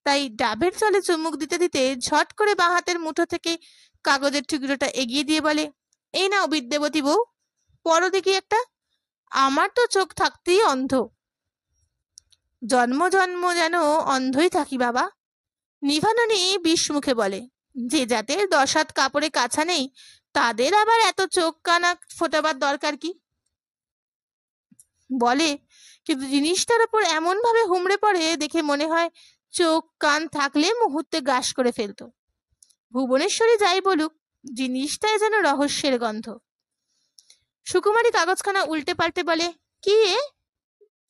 তাই ডাবের জলে চুমুক দিতে দিতে ঝট করে বাঁ হাতের মুঠো থেকে কাগজের টুকরোটা এগিয়ে দিয়ে বলে, এই নাও বিদ্যাবতী বউ, পড়ো দেখি একটা। আমার তো চোখ থাকতেই অন্ধ, জন্ম জন্ম যেন অন্ধই থাকি বাবা। নিভাননী বিষ মুখে বলে, যে জাতের 10 হাত কাপড়ে কাছা নেই তাদের আবার এত চোখ কানা ফোটাবার দরকার কি? বলে, কিন্তু জিনিসটার উপর এমন ভাবে হুমড়ে পড়ে দেখে মনে হয় চোখ কান থাকলে মুহূর্তে গ্রাস করে ফেলতো। ভুবনেশ্বরী যাই বলুক, জিনিসটাই যেন রহস্যের গন্ধ। সুকুমারী কাগজখানা উল্টে পাল্টে বলে, কি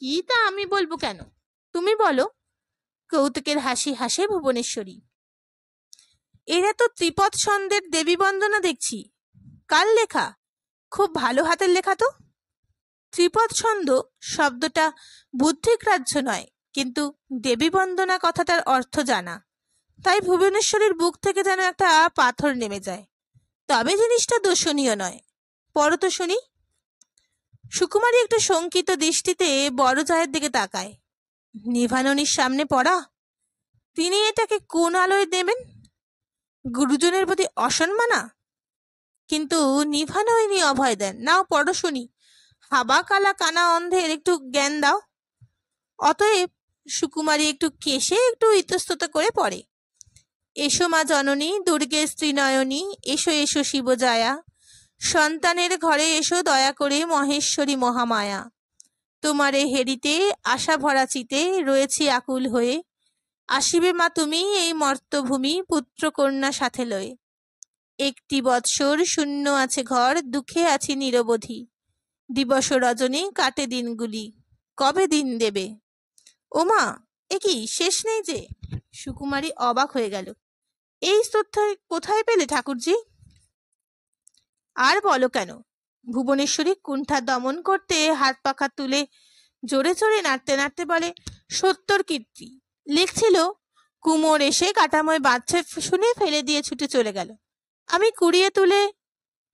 কি তা আমি বলবো কেন, তুমি বলো। কৌতুকের হাসি হাসে ভুবনেশ্বরী। এরা তো ত্রিপদ ছন্দের দেবী বন্দনা দেখছি। কার লেখা? খুব ভালো হাতের লেখা তো। ত্রিপদ ছন্দ শব্দটা বুদ্ধিগ্রাহ্য নয়, কিন্তু দেবী বন্দনা কথাটার অর্থ জানা। তাই ভুবনেশ্বরীর বুক থেকে যেন একটা পাথর নেমে যায়। তবে জিনিসটা দর্শনীয় নয়। পড়ো তো শুনি। সুকুমারী একটু শঙ্কিত দৃষ্টিতে বড় জায়ের দিকে তাকায়। নিভাননীর সামনে পড়া? তিনি এটাকে কোন আলোয় দেবেন? গুরুজনের প্রতি অসম্মানা? কিন্তু নিভাননী অভয় দেন। নাও পড়ো শুনি। হাবা কালা কানা অন্ধের একটু জ্ঞান দাও। অতএব সুকুমারী একটু কেশে একটু ইতস্তত করে পড়ে। এসো মা জননী, দুর্গে স্ত্রীনয়নী, এসো এসো শিবজায়া, সন্তানের ঘরে এসো দয়া করে মহেশ্বরী মহামায়া। তোমারে হেরিতে আশা ভরা চিতে রয়েছি আকুল হয়ে, আসিবে মা তুমি এই মর্তভূমি পুত্র কন্যা সাথে লয়ে। একটি বৎসর শূন্য আছে ঘর, দুঃখে আছি নিরবধি, দিবস রজনী কাটে দিনগুলি, কবে দিন দেবে? ওমা, এ কি শেষ নেই যে? সুকুমারী অবাক হয়ে গেল। এই তথ্য কোথায় পেলে ঠাকুরজি? আর বলো কেন? ভুবনেশ্বরী কুণ্ঠা দমন করতে হাত পাখা তুলে জোরে জোরে নাড়তে নাড়তে বলে, সত্তর কীর্তি লিখছিল। কুমোর এসে কাটাময় বাচ্চা শুনে ফেলে দিয়ে ছুটে চলে গেল। আমি কুড়িয়ে তুলে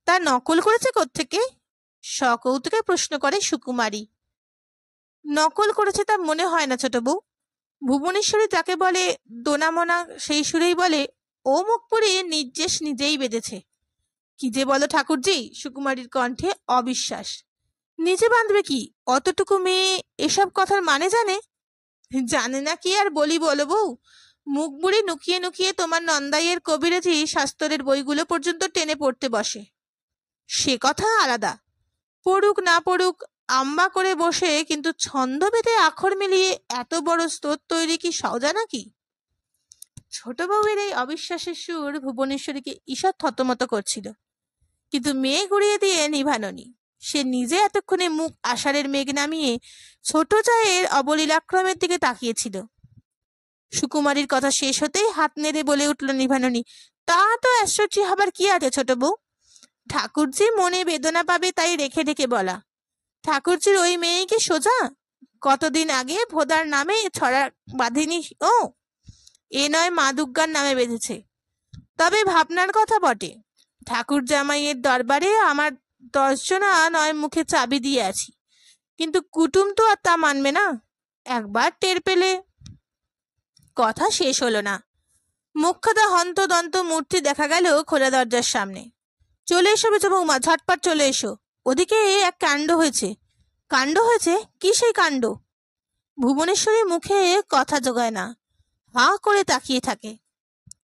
তার নকল করেছে কোত্থেকে? সকৌতুকে প্রশ্ন করে সুকুমারী। নকল করেছে তা মনে হয় না ছোট বউ। ভুবনেশ্বরী তাকে বলে দোনামোনা সেই সুরেই বলে, ও মুখ পুড়িয়ে নির্দেশ নিজেই বেঁধেছে। কি যে বলো ঠাকুরজি? সুকুমারীর কণ্ঠে অবিশ্বাস। নিজে বাঁধবে কি? অতটুকু মেয়ে এসব কথার মানে জানে? জানে না কি আর বলি বলো বউ। মুখ বুড়ি নুকিয়ে নুকিয়ে তোমার নন্দাইয়ের কবিরাজি শাস্ত্রের বইগুলো পর্যন্ত টেনে পড়তে বসে। সে কথা আলাদা। পড়ুক না পড়ুক আম্বা করে বসে, কিন্তু ছন্দ বেঁধে আখর মিলিয়ে এত বড় স্তোর তৈরি কি সহজা নাকি? ছোট বউয়ের এই অবিশ্বাসের সুর ভুবনেশ্বরীকে ঈষৎ থতমত করছিল। কিন্তু মেয়ে গুড়িয়ে দিয়ে নিভাননী। সে নিজে এতক্ষণে মুখ আষাঢ়ের মেঘ নামিয়ে ছোট জায়ের অবলীলাক্রমের দিকে তাকিয়েছিল। সুকুমারীর কথা শেষ হতেই হাত নেড়ে বলে উঠল নিভাননী, তা তো আশ্চর্য হবার কি আছে ছোট বউ? ঠাকুরজি মনে বেদনা পাবে তাই রেখে রেখে বলা। ঠাকুরজির ওই মেয়ে কি সোজা? কতদিন আগে ভোদার নামে ছড়া বাঁধেনি ও? এ নয় মা দুর্গার নামে বেঁধেছে। তবে ভাবনার কথা বটে, ঠাকুর জামাইয়ের দরবারে আমার 10 জনা নয় মুখে চাবি দিয়ে আছি, কিন্তু কুটুম তো আর তা মানবে না। একবার টের পেলে। কথা শেষ হলো না। মুখ্যতা হন্তদন্ত মূর্তি দেখা গেল খোলা দরজার সামনে। চলে এসো বেচো বৌমা, ঝটপট চলে এসো। ওদিকে এক কাণ্ড হয়েছে। কাণ্ড হয়েছে? কি সেই কাণ্ড? ভুবনেশ্বরীর মুখে কথা জোগায় না, হাঁ করে তাকিয়ে থাকে।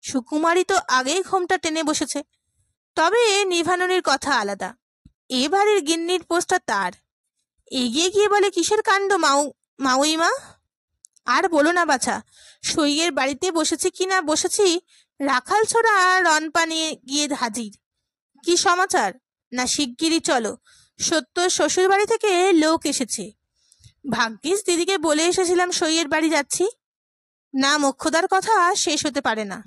সুকুমারী তো আগেই ঘোমটা টেনে বসেছে। তবে নিভাননীর কথা আলাদা। এ বাড়ির গিন্নির পোস্টটা তার। এগিয়ে গিয়ে বলে, কিসের কাণ্ড মাউই মা? আর বলো না বাছা, সইয়ের বাড়িতে বসেছি কিনা বসেছি, রাখাল ছোড়া রনপা নিয়ে গিয়ে হাজির। কি সমাচার? না শিগগিরই চলো, সত্য শ্বশুর বাড়ি থেকে লোক এসেছে। ভাগ্যিস দিদিকে বলে এসেছিলাম সইয়ের বাড়ি যাচ্ছি। না মোক্ষদার কথা শেষ হতে পারে না।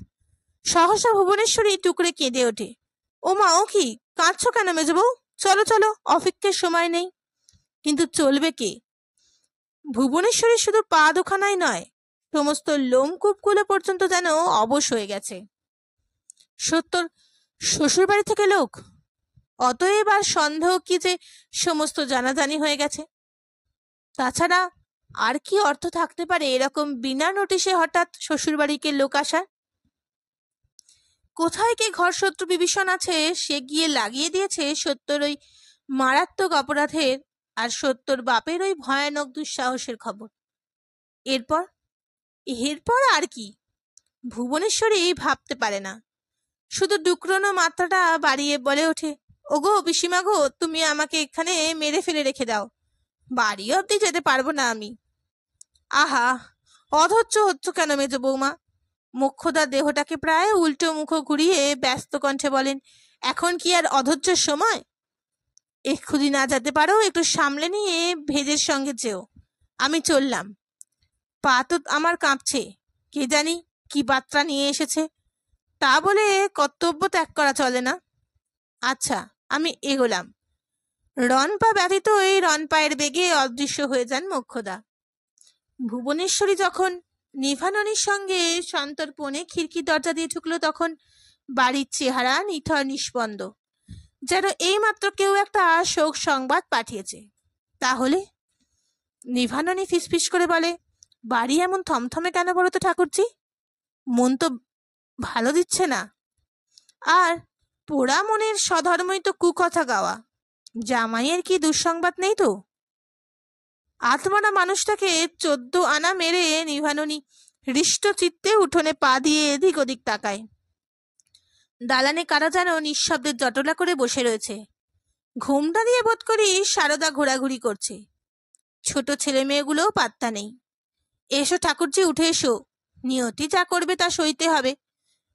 সহসা ভুবনেশ্বরী টুকরে কেঁদে ওঠে। ও মা, ও কি কাঁদছ কেন মেজবউ? চলো চলো, অপেক্ষার সময় নেই। কিন্তু চলবে কে? ভুবনেশ্বরী শুধু পা দুখানাই নয়, সমস্ত লোমকূপগুলো পর্যন্ত যেন অবশ হয়ে গেছে। সত্তর শ্বশুর বাড়ি থেকে লোক? অতএব আর সন্দেহ কি যে সমস্ত জানাজানি হয়ে গেছে? তাছাড়া আর কি অর্থ থাকতে পারে এরকম বিনা নোটিশে হঠাৎ শ্বশুর বাড়িকে লোক আসা? কোথায় কে ঘর শত্রু বিভীষণ আছে সে গিয়ে লাগিয়ে দিয়েছে সত্যর ওই মারাত্মক অপরাধের আর সত্যর বাপের ওই ভয়ানক দুঃসাহসের খবর। এরপর এরপর আর কি? ভুবনেশ্বরী ভাবতে পারে না, শুধু ডুকরোনো মাথাটা বাড়িয়ে বলে ওঠে, ওগো পিসিমা গো, তুমি আমাকে এখানে মেরে ফেলে রেখে দাও, বাড়ি অব্দি যেতে পারবো না আমি। আহা, অধৈর্য হচ্ছ কেন মেজ বৌমা? মোক্ষদার দেহটাকে প্রায় উল্টো মুখ ঘুরিয়ে ব্যস্ত কণ্ঠে বলেন, এখন কি আর অধৈর্যের সময়? এক্ষুনি না যেতে পারো, একটু সামলে নিয়ে ভেজের সঙ্গে যেও। আমি চললাম। পা তো আমার কাঁপছে, কে জানি কি বার্তা নিয়ে এসেছে। তা বলে কর্তব্য ত্যাগ করা চলে না। আচ্ছা, আমি এগোলাম। রনপা ব্যতীত এই রনপায়ের বেগে অদৃশ্য হয়ে যান মোক্ষদা। ভুবনেশ্বরী যখন নিভাননির সঙ্গে সন্তর্পণে খিড়কি দরজা দিয়ে ঢুকলো তখন বাড়ির চেহারা নিথর নিষ্পন্দ, যেন এইমাত্র কেউ একটা শোক সংবাদ পাঠিয়েছে। তাহলে নিভাননি ফিসফিস করে বলে, বাড়ি এমন থমথমে কেন বলো তো ঠাকুরজি? মন তো ভালো দিচ্ছে না। আর পোড়া মনের স্বধর্মই তো কুকথা গাওয়া। জামাইয়ের কি দুঃসংবাদ নেই তো? আত্মারা মানুষটাকে 14 আনা মেরে নিভাননি হৃষ্ট চিত্তে উঠোনে পা দিয়ে এদিক ওদিক তাকায়। দালানে কারা যেন নিঃশব্দে জটলা করে বসে রয়েছে। ঘুমটা দিয়ে বোধ করি সারদা ঘোরাঘুরি করছে। ছোট ছেলে মেয়েগুলোও পাত্তা নেই। এসো ঠাকুরজি, উঠে এসো। নিয়তি যা করবে তা সইতে হবে।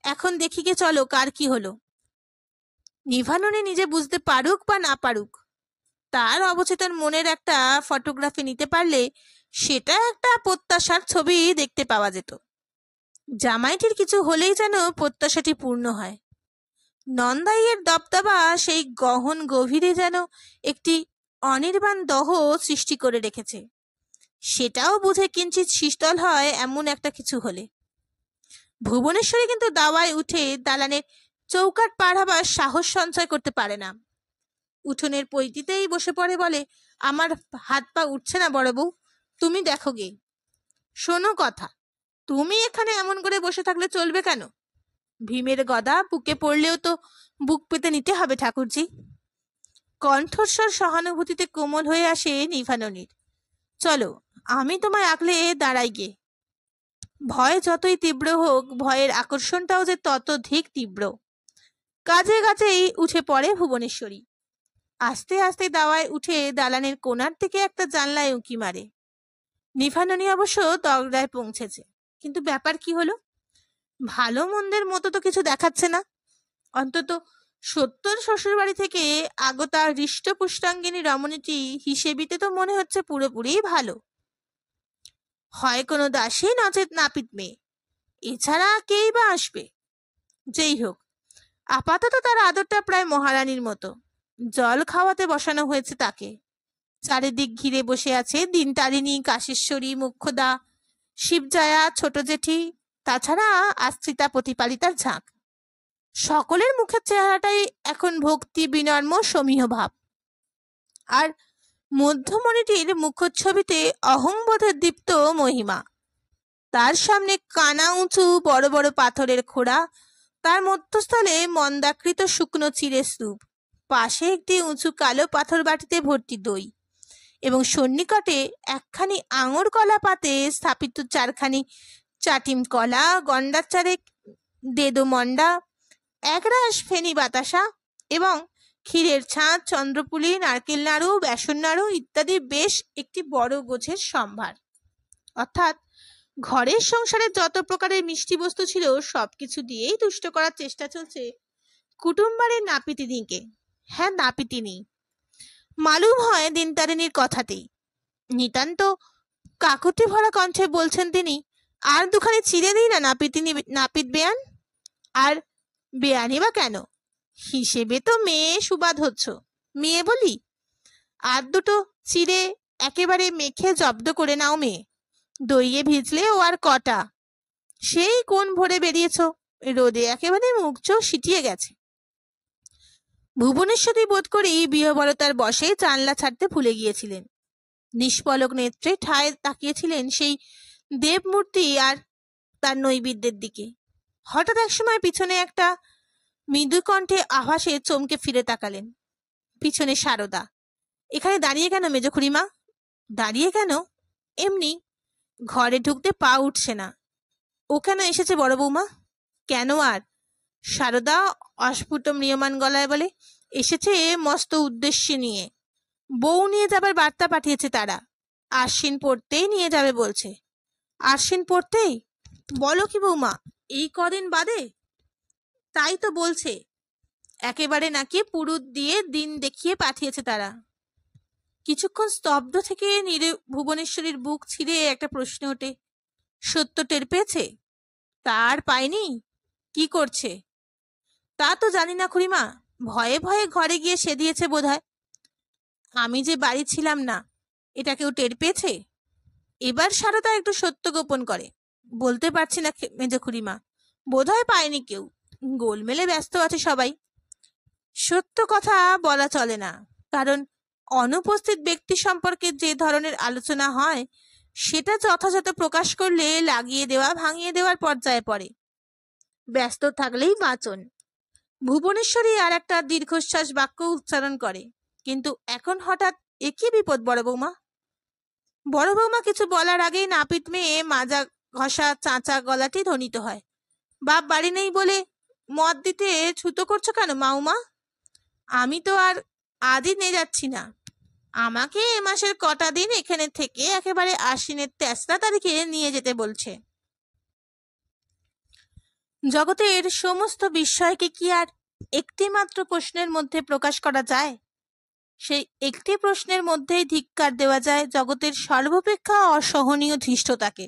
এখন দেখি গে চলো কার কি হলো। নিভাননি নিজে বুঝতে পারুক বা না পারুক, তার অবচেতন মনের একটা ফটোগ্রাফি নিতে পারলে সেটা একটা প্রত্যাশার ছবি দেখতে পাওয়া যেত। জামাইটির কিছু হলেই যেন প্রত্যাশাটি পূর্ণ হয়। নন্দাইয়ের দবদবা সেই গহন গভীরে যেন একটি অনির্বাণ দহ সৃষ্টি করে রেখেছে। সেটাও বুঝে কিঞ্চিত শীতল হয় এমন একটা কিছু হলে। ভুবনেশ্বরী কিন্তু দাওয়ায় উঠে দালানের চৌকাট পার হবার সাহস সঞ্চয় করতে পারে না। উঠোনের পৈতিতেই বসে পড়ে, বলে, আমার হাত পা উঠছে না বড় বউ, তুমি দেখো গে। শোনো কথা, তুমি এখানে এমন করে বসে থাকলে চলবে কেন? ভীমের গদা বুকে পড়লেও তো বুক পেতে নিতে হবে ঠাকুরজি। কণ্ঠস্বর সহানুভূতিতে কোমল হয়ে আসে নিভাননির। চলো, আমি তোমায় আগলে দাঁড়াই গে। ভয় যতই তীব্র হোক, ভয়ের আকর্ষণটাও যে ততোধিক তীব্র। কাজে কাজেই উঠে পড়ে ভুবনেশ্বরী। আস্তে আস্তে দাওয়ায় উঠে দালানের কোণার দিকে একটা জানলায় উঁকি মারে। নিভাননি অবশ্য দরজায় পৌঁছেছে, কিন্তু ব্যাপার কি হলো? ভালো মন্দের মতো তো কিছু দেখাচ্ছে না। অন্তত সত্তর শ্বশুর বাড়ি থেকে আগতা হৃষ্টপুষ্টাঙ্গিনী রমণীটি হিসেবিতে তো মনে হচ্ছে পুরোপুরি ভালো। হয় কোনো দাসী, নচেত নাপিত মেয়ে, এছাড়া কেই বা আসবে। যেই হোক, আপাতত তার আদরটা প্রায় মহারানীর মতো। জল খাওয়াতে বসানো হয়েছে তাকে। চারিদিক ঘিরে বসে আছে দিনতারিণী, কাশেশ্বরী, মুখ্যদা, শিবজয়া, ছোট জেঠি, তাছাড়া আশ্রিতা প্রতিপালিতার ঝাঁক। সকলের মুখের চেহারাটাই এখন ভক্তি, বিনম্র, সমীহ ভাব। আর মধ্যমণিটির মুখচ্ছবিতে অহংবোধের দীপ্ত মহিমা। তার সামনে কানা উঁচু বড় বড় পাথরের খোড়া, তার মধ্যস্থলে মন্দাকৃত শুকনো চিড়ের স্তূপ, পাশে একটি উঁচু কালো পাথর বাটিতে ভর্তি দই, এবং সন্নিকটে একখানি আঙুর কলা পাতে স্থাপিত 4খানি চাটিম কলা, গন্ডার চারেক দেদো মন্ডা, একরাশ ফেনি বাতাসা এবং ক্ষীরের ছাঁচ, চন্দ্রপুলি, নারকেল নাড়ু, বেসন নাড়ু ইত্যাদি বেশ একটি বড় গোছের সম্ভার। অর্থাৎ ঘরের সংসারে যত প্রকারের মিষ্টি বস্তু ছিল সবকিছু দিয়েই তুষ্ট করার চেষ্টা চলছে কুটুম্বারের নাপিতিনীকে। হ্যাঁ, নাপিতিনী। মালুম হয় দিনতারিণীর কথাতেই। নিতান্ত কাকুতি ভরা কণ্ঠে বলছেন তিনি, আর দুখানি চিড়ে দিই না নাপিতিনী, নাপিত বেয়ান। আর বেয়ানি বা কেন? হিসেবে তো মেয়ে সুবাদ হচ্ছ, মেয়ে বলি। আর দুটো চিড়ে একেবারে মেখে জব্দ করে নাও মেয়ে। দইয়ে ভিজলে ও আর কটা, সেই কোন ভরে বেরিয়েছ, রোদে একেবারে মুখ চোখ সিটিয়ে গেছে। ভুবনেশ্বরী বোধ করি বিহবলতার বসে জানলা ছাড়তে ভুলে গিয়েছিলেন। নিষ্পলক নেত্রে ঠায় তাকিয়েছিলেন সেই দেবমূর্তি আর তার নৈবেদ্যের দিকে। হঠাৎ একসময় পিছনে একটা মৃদু কণ্ঠে আভাসে চমকে ফিরে তাকালেন। পিছনে সারদা। এখানে দাঁড়িয়ে কেন মেজ খুড়িমা? দাঁড়িয়ে কেন? এমনি। ঘরে ঢুকতে পা উঠছে না। ও কেন এসেছে বড় বৌমা? কেন আর? সারদা অস্ফুট ম্রিয়মাণ গলায় বলে, এসেছে মস্ত উদ্দেশ্য নিয়ে। বউ নিয়ে যাবার বার্তা পাঠিয়েছে তারা। আশ্বিন পড়তেই নিয়ে যাবে বলছে। আশ্বিন পড়তেই? বলো কি বৌমা, এই কদিন বাদে? তাই তো বলছে। একেবারে নাকি পুরুত দিয়ে দিন দেখিয়ে পাঠিয়েছে তারা। কিছুক্ষণ স্তব্ধ থেকে ভুবনেশ্বরীর বুক ছিঁড়ে একটা প্রশ্ন ওঠে, সত্য টের পেয়েছে? তার পায়নি? কি করছে? তা তো জানি না খুড়িমা, ভয়ে ভয়ে ঘরে গিয়ে সেদিয়েছে বোধহয়। আমি যে বাড়ি ছিলাম না, এটা কেউ টের পেয়েছে? এবার সারদা একটু সত্য গোপন করে। বলতে পারছি না মেজো খুড়িমা, বোধহয় পায়নি কেউ, গোলমেলে ব্যস্ত আছে সবাই। সত্য কথা বলা চলে না, কারণ অনুপস্থিত ব্যক্তি সম্পর্কে যে ধরনের আলোচনা হয় সেটা যথাযথ প্রকাশ করলে লাগিয়ে দেওয়া ভাঙিয়ে দেওয়ার পর্যায়ে পড়ে। ব্যস্ত থাকলেই বাঁচন। ভুবনেশ্বরী আর একটা দীর্ঘশ্বাস বাক্য উচ্চারণ করে। কিন্তু এখন হঠাৎ একই বিপদ বড় বৌমা? বড় বৌমা কিছু বলার আগেই নাপিত মেয়ে মাজা ঘষা চাঁচা গলাটি ধ্বনিত হয়। বাপ বাড়ি নেই বলে মদ দিতে ছুতো করছো কেন মাউমা? আমি তো আর আজই নিয়ে যাচ্ছি না, আমাকে এ মাসের কটা দিন এখানে থেকে একেবারে আশ্বিনের তেসরা তারিখে নিয়ে যেতে বলছে। জগতের সমস্ত বিস্ময়কে কি আর একটি মাত্র প্রশ্নের মধ্যে প্রকাশ করা যায়? সেই একটি প্রশ্নের মধ্যেই ধিক্কার দেওয়া যায় জগতের সর্বাপেক্ষা অসহনীয় ধৃষ্টতাকে।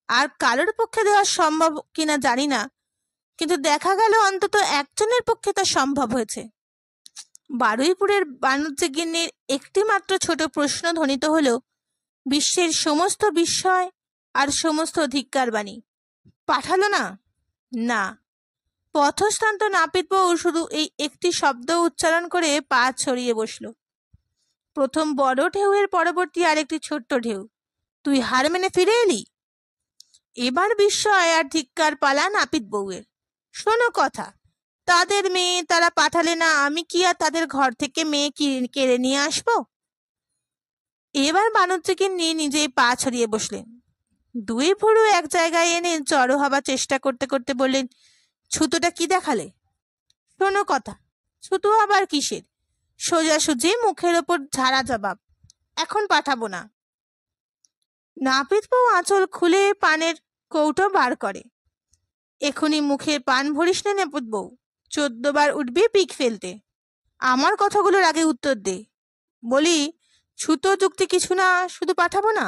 আর কারোর পক্ষে দেওয়া সম্ভব কিনা জানি না, কিন্তু দেখা গেল অন্তত একজনের পক্ষে তা সম্ভব হয়েছে। বারুইপুরের বাণিজ্যগিন্নির একটি মাত্র ছোট প্রশ্ন ধ্বনিত হল বিশ্বের সমস্ত বিস্ময় আর সমস্ত ধিক্কার বাণী। পাঠালো না? না। পথশ্রান্ত নাপিত বউ শুধু এই একটি শব্দ উচ্চারণ করে পা ছড়িয়ে বসল। প্রথম বড় ঢেউয়ের পরবর্তী আরেকটি ছোট্ট ঢেউ। তুই হার মেনে ফিরে এলি? এবার বিস্ময় আর ধিক্কার পালা নাপিত বউয়ের। শোনো কথা, তাদের মেয়ে তারা পাঠালে না, আমি কি আর তাদের ঘর থেকে মেয়ে কেড়ে নিয়ে আসবো? এবার বাণিজ্যগিন্নি নিজেই পা ছড়িয়ে বসলেন। দুই ভুরু এক জায়গায় এনে জড়ো হবার চেষ্টা করতে করতে বললেন, ছুতোটা কি দেখালে? শোনো কথা, ছুতো আবার কিসের? সোজাসুজি মুখের ওপর ঝাড়া জবাব। এখন পাঠাবো না। নাপিত বউ আঁচল খুলে পানের কৌটো বার করে। এখনই মুখে পান ভরিস না নাপিত বউ, 14 বার উঠবি পিক ফেলতে। আমার কথাগুলোর আগে উত্তর দে। বলি, ছুতো যুক্তি কিছু না, শুধু পাঠাবো না।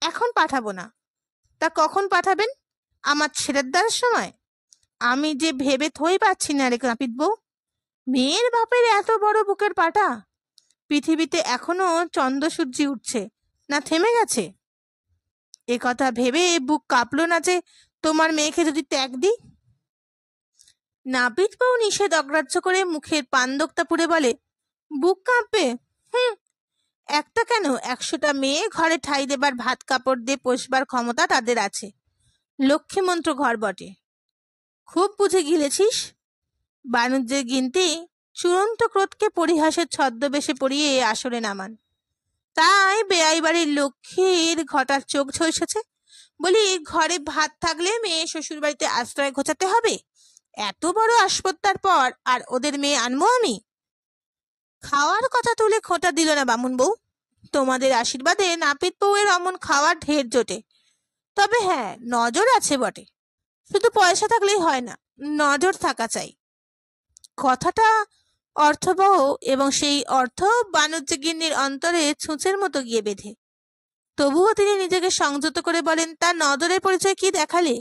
এখন পাঠাবো না। তা কখন পাঠাবেন? আমার ছেলের দ্বারার সময়? আমি যে ভেবে থই পাচ্ছি না রে নাপিত বউ। মেয়ের বাপের এত বড় বুকের পাটা, পৃথিবীতে এখনো চন্দ্র সূর্যি উঠছে না, থেমে গেছে? এ কথা ভেবে বুক কাঁপলো না যে তোমার মেয়েকে যদি ত্যাগ দিই? নাপিত বউ নিষেধ অগ্রাহ্য করে মুখের পানদোক্তা পুড়ে বলে, বুক কাঁপবে? একটা কেন, 100টা মেয়ে ঘরে ঠাঁই দেবার ভাত কাপড় দিয়ে পোষবার ক্ষমতা তাদের আছে। লক্ষ্মীমন্ত্র ঘর বটে। খুব বুঝে গিলেছিস। বাণিজ্যের গিন্তি চূড়ান্ত ক্রোধকে পরিহাসের ছদ্মবেশে পড়িয়ে আসরে নামান। তাই বেআই বাড়ির লক্ষ্মীর ঘটার চোখ ঝলসেছে। বলি, ঘরে ভাত থাকলে মেয়ে শ্বশুর বাড়িতে আশ্রয় ঘোচাতে হবে? এত বড় আসপত্তার পর আর ওদের মেয়ে আনবো আমি? খাওয়ার কথা তুলে খোঁটা দিল না বামুন বউ। তোমাদের আশীর্বাদে নাপিত বউয়ের অমন খাওয়ার ঢের জোটে। তবে হ্যাঁ, নজর আছে বটে। শুধু পয়সা থাকলেই হয় না, নজর থাকা চাই। কথাটা অর্থবহ, এবং সেই অর্থ বাণিজ্যগিন্নির অন্তরে ছুঁচের মতো গিয়ে বেঁধে। তবুও তিনি নিজেকে সংযত করে বলেন, তার নজরের পরিচয় কি দেখালে?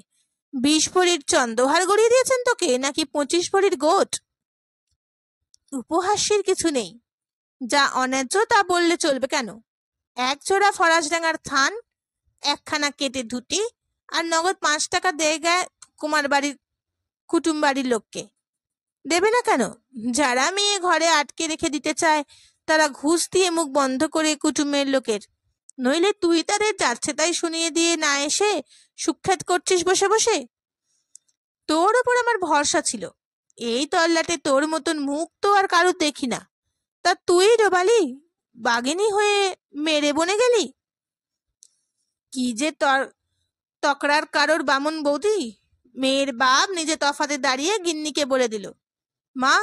20 ভরির চন্দ্রহার গড়িয়ে দিয়েছেন তোকে, নাকি 25 ভরির গোট? উপহাস্যের কিছু নেই। যা অন্যায্য তা বললে চলবে কেন? 1 জোড়া ফরাসডাঙ্গার থান, 1খানা কেটে ধুতি, আর নগদ 5 টাকা দেয় কুমার বাড়ির কুটুম বাড়ির লোককে। দেবে না কেন? যারা মেয়ে ঘরে আটকে রেখে দিতে চায় তারা ঘুষ দিয়ে মুখ বন্ধ করে কুটুমের লোকের। নইলে তুই তাদের যাচ্ছে তাই শুনিয়ে দিয়ে না এসে সুখ্যাত করছিস বসে বসে। তোর ওপর আমার ভরসা ছিল। এই তল্লাটে তোর মতন মুখ তো আর কারো দেখি না। তা তুই ডোবালি, বাগিনী হয়ে মেরে বনে গেলি। কি যে তকরার কারোর বামুন বৌদি। মেয়ের বাপ নিজে তফাতে দাঁড়িয়ে গিন্নিকে বলে দিল, মা,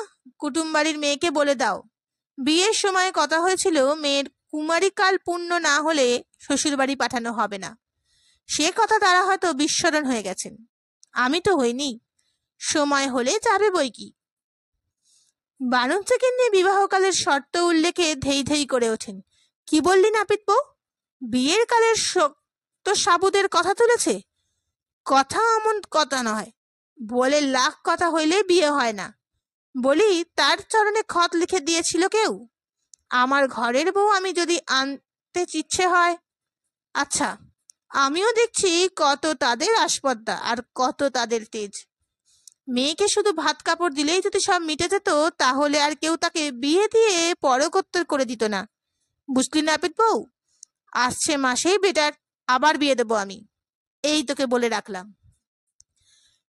কুটুম বাড়ির মেয়েকে বলে দাও, বিয়ের সময় কথা হয়েছিল মেয়ের কুমারীকাল পূর্ণ না হলে শ্বশুর বাড়ি পাঠানো হবে না। সে কথা তারা হয়তো বিস্মরণ হয়ে গেছেন। আমি তো হইনি। সময় হলে যাবে বই কি। বাণিজ্যগিন্নি বিবাহকালের শর্ত উল্লেখে ধেই ধেই করে ওঠেন। কি বললি নাপিত বউ? বিয়ের কালের তো সাবুদের কথা তুলেছে? কথা অমন কথা নয়। বলে লাখ কথা হইলে বিয়ে হয় না। বলি, তার চরণে খত লিখে দিয়েছিল কেউ? আমার ঘরের বউ আমি যদি আনতে ইচ্ছে হয়। আচ্ছা, আমিও দেখছি কত তাদের আসপদ্দা আর কত তাদের তেজ। মেয়েকে শুধু ভাত কাপড় দিলেই যদি সব মিটে যেত, তাহলে আর কেউ তাকে বিয়ে দিয়ে পরকোত্তর করে দিত না। বুঝলি নাপিত বউ, আসছে মাসেই বেটার আবার বিয়ে দেবো আমি, এই তোকে বলে রাখলাম।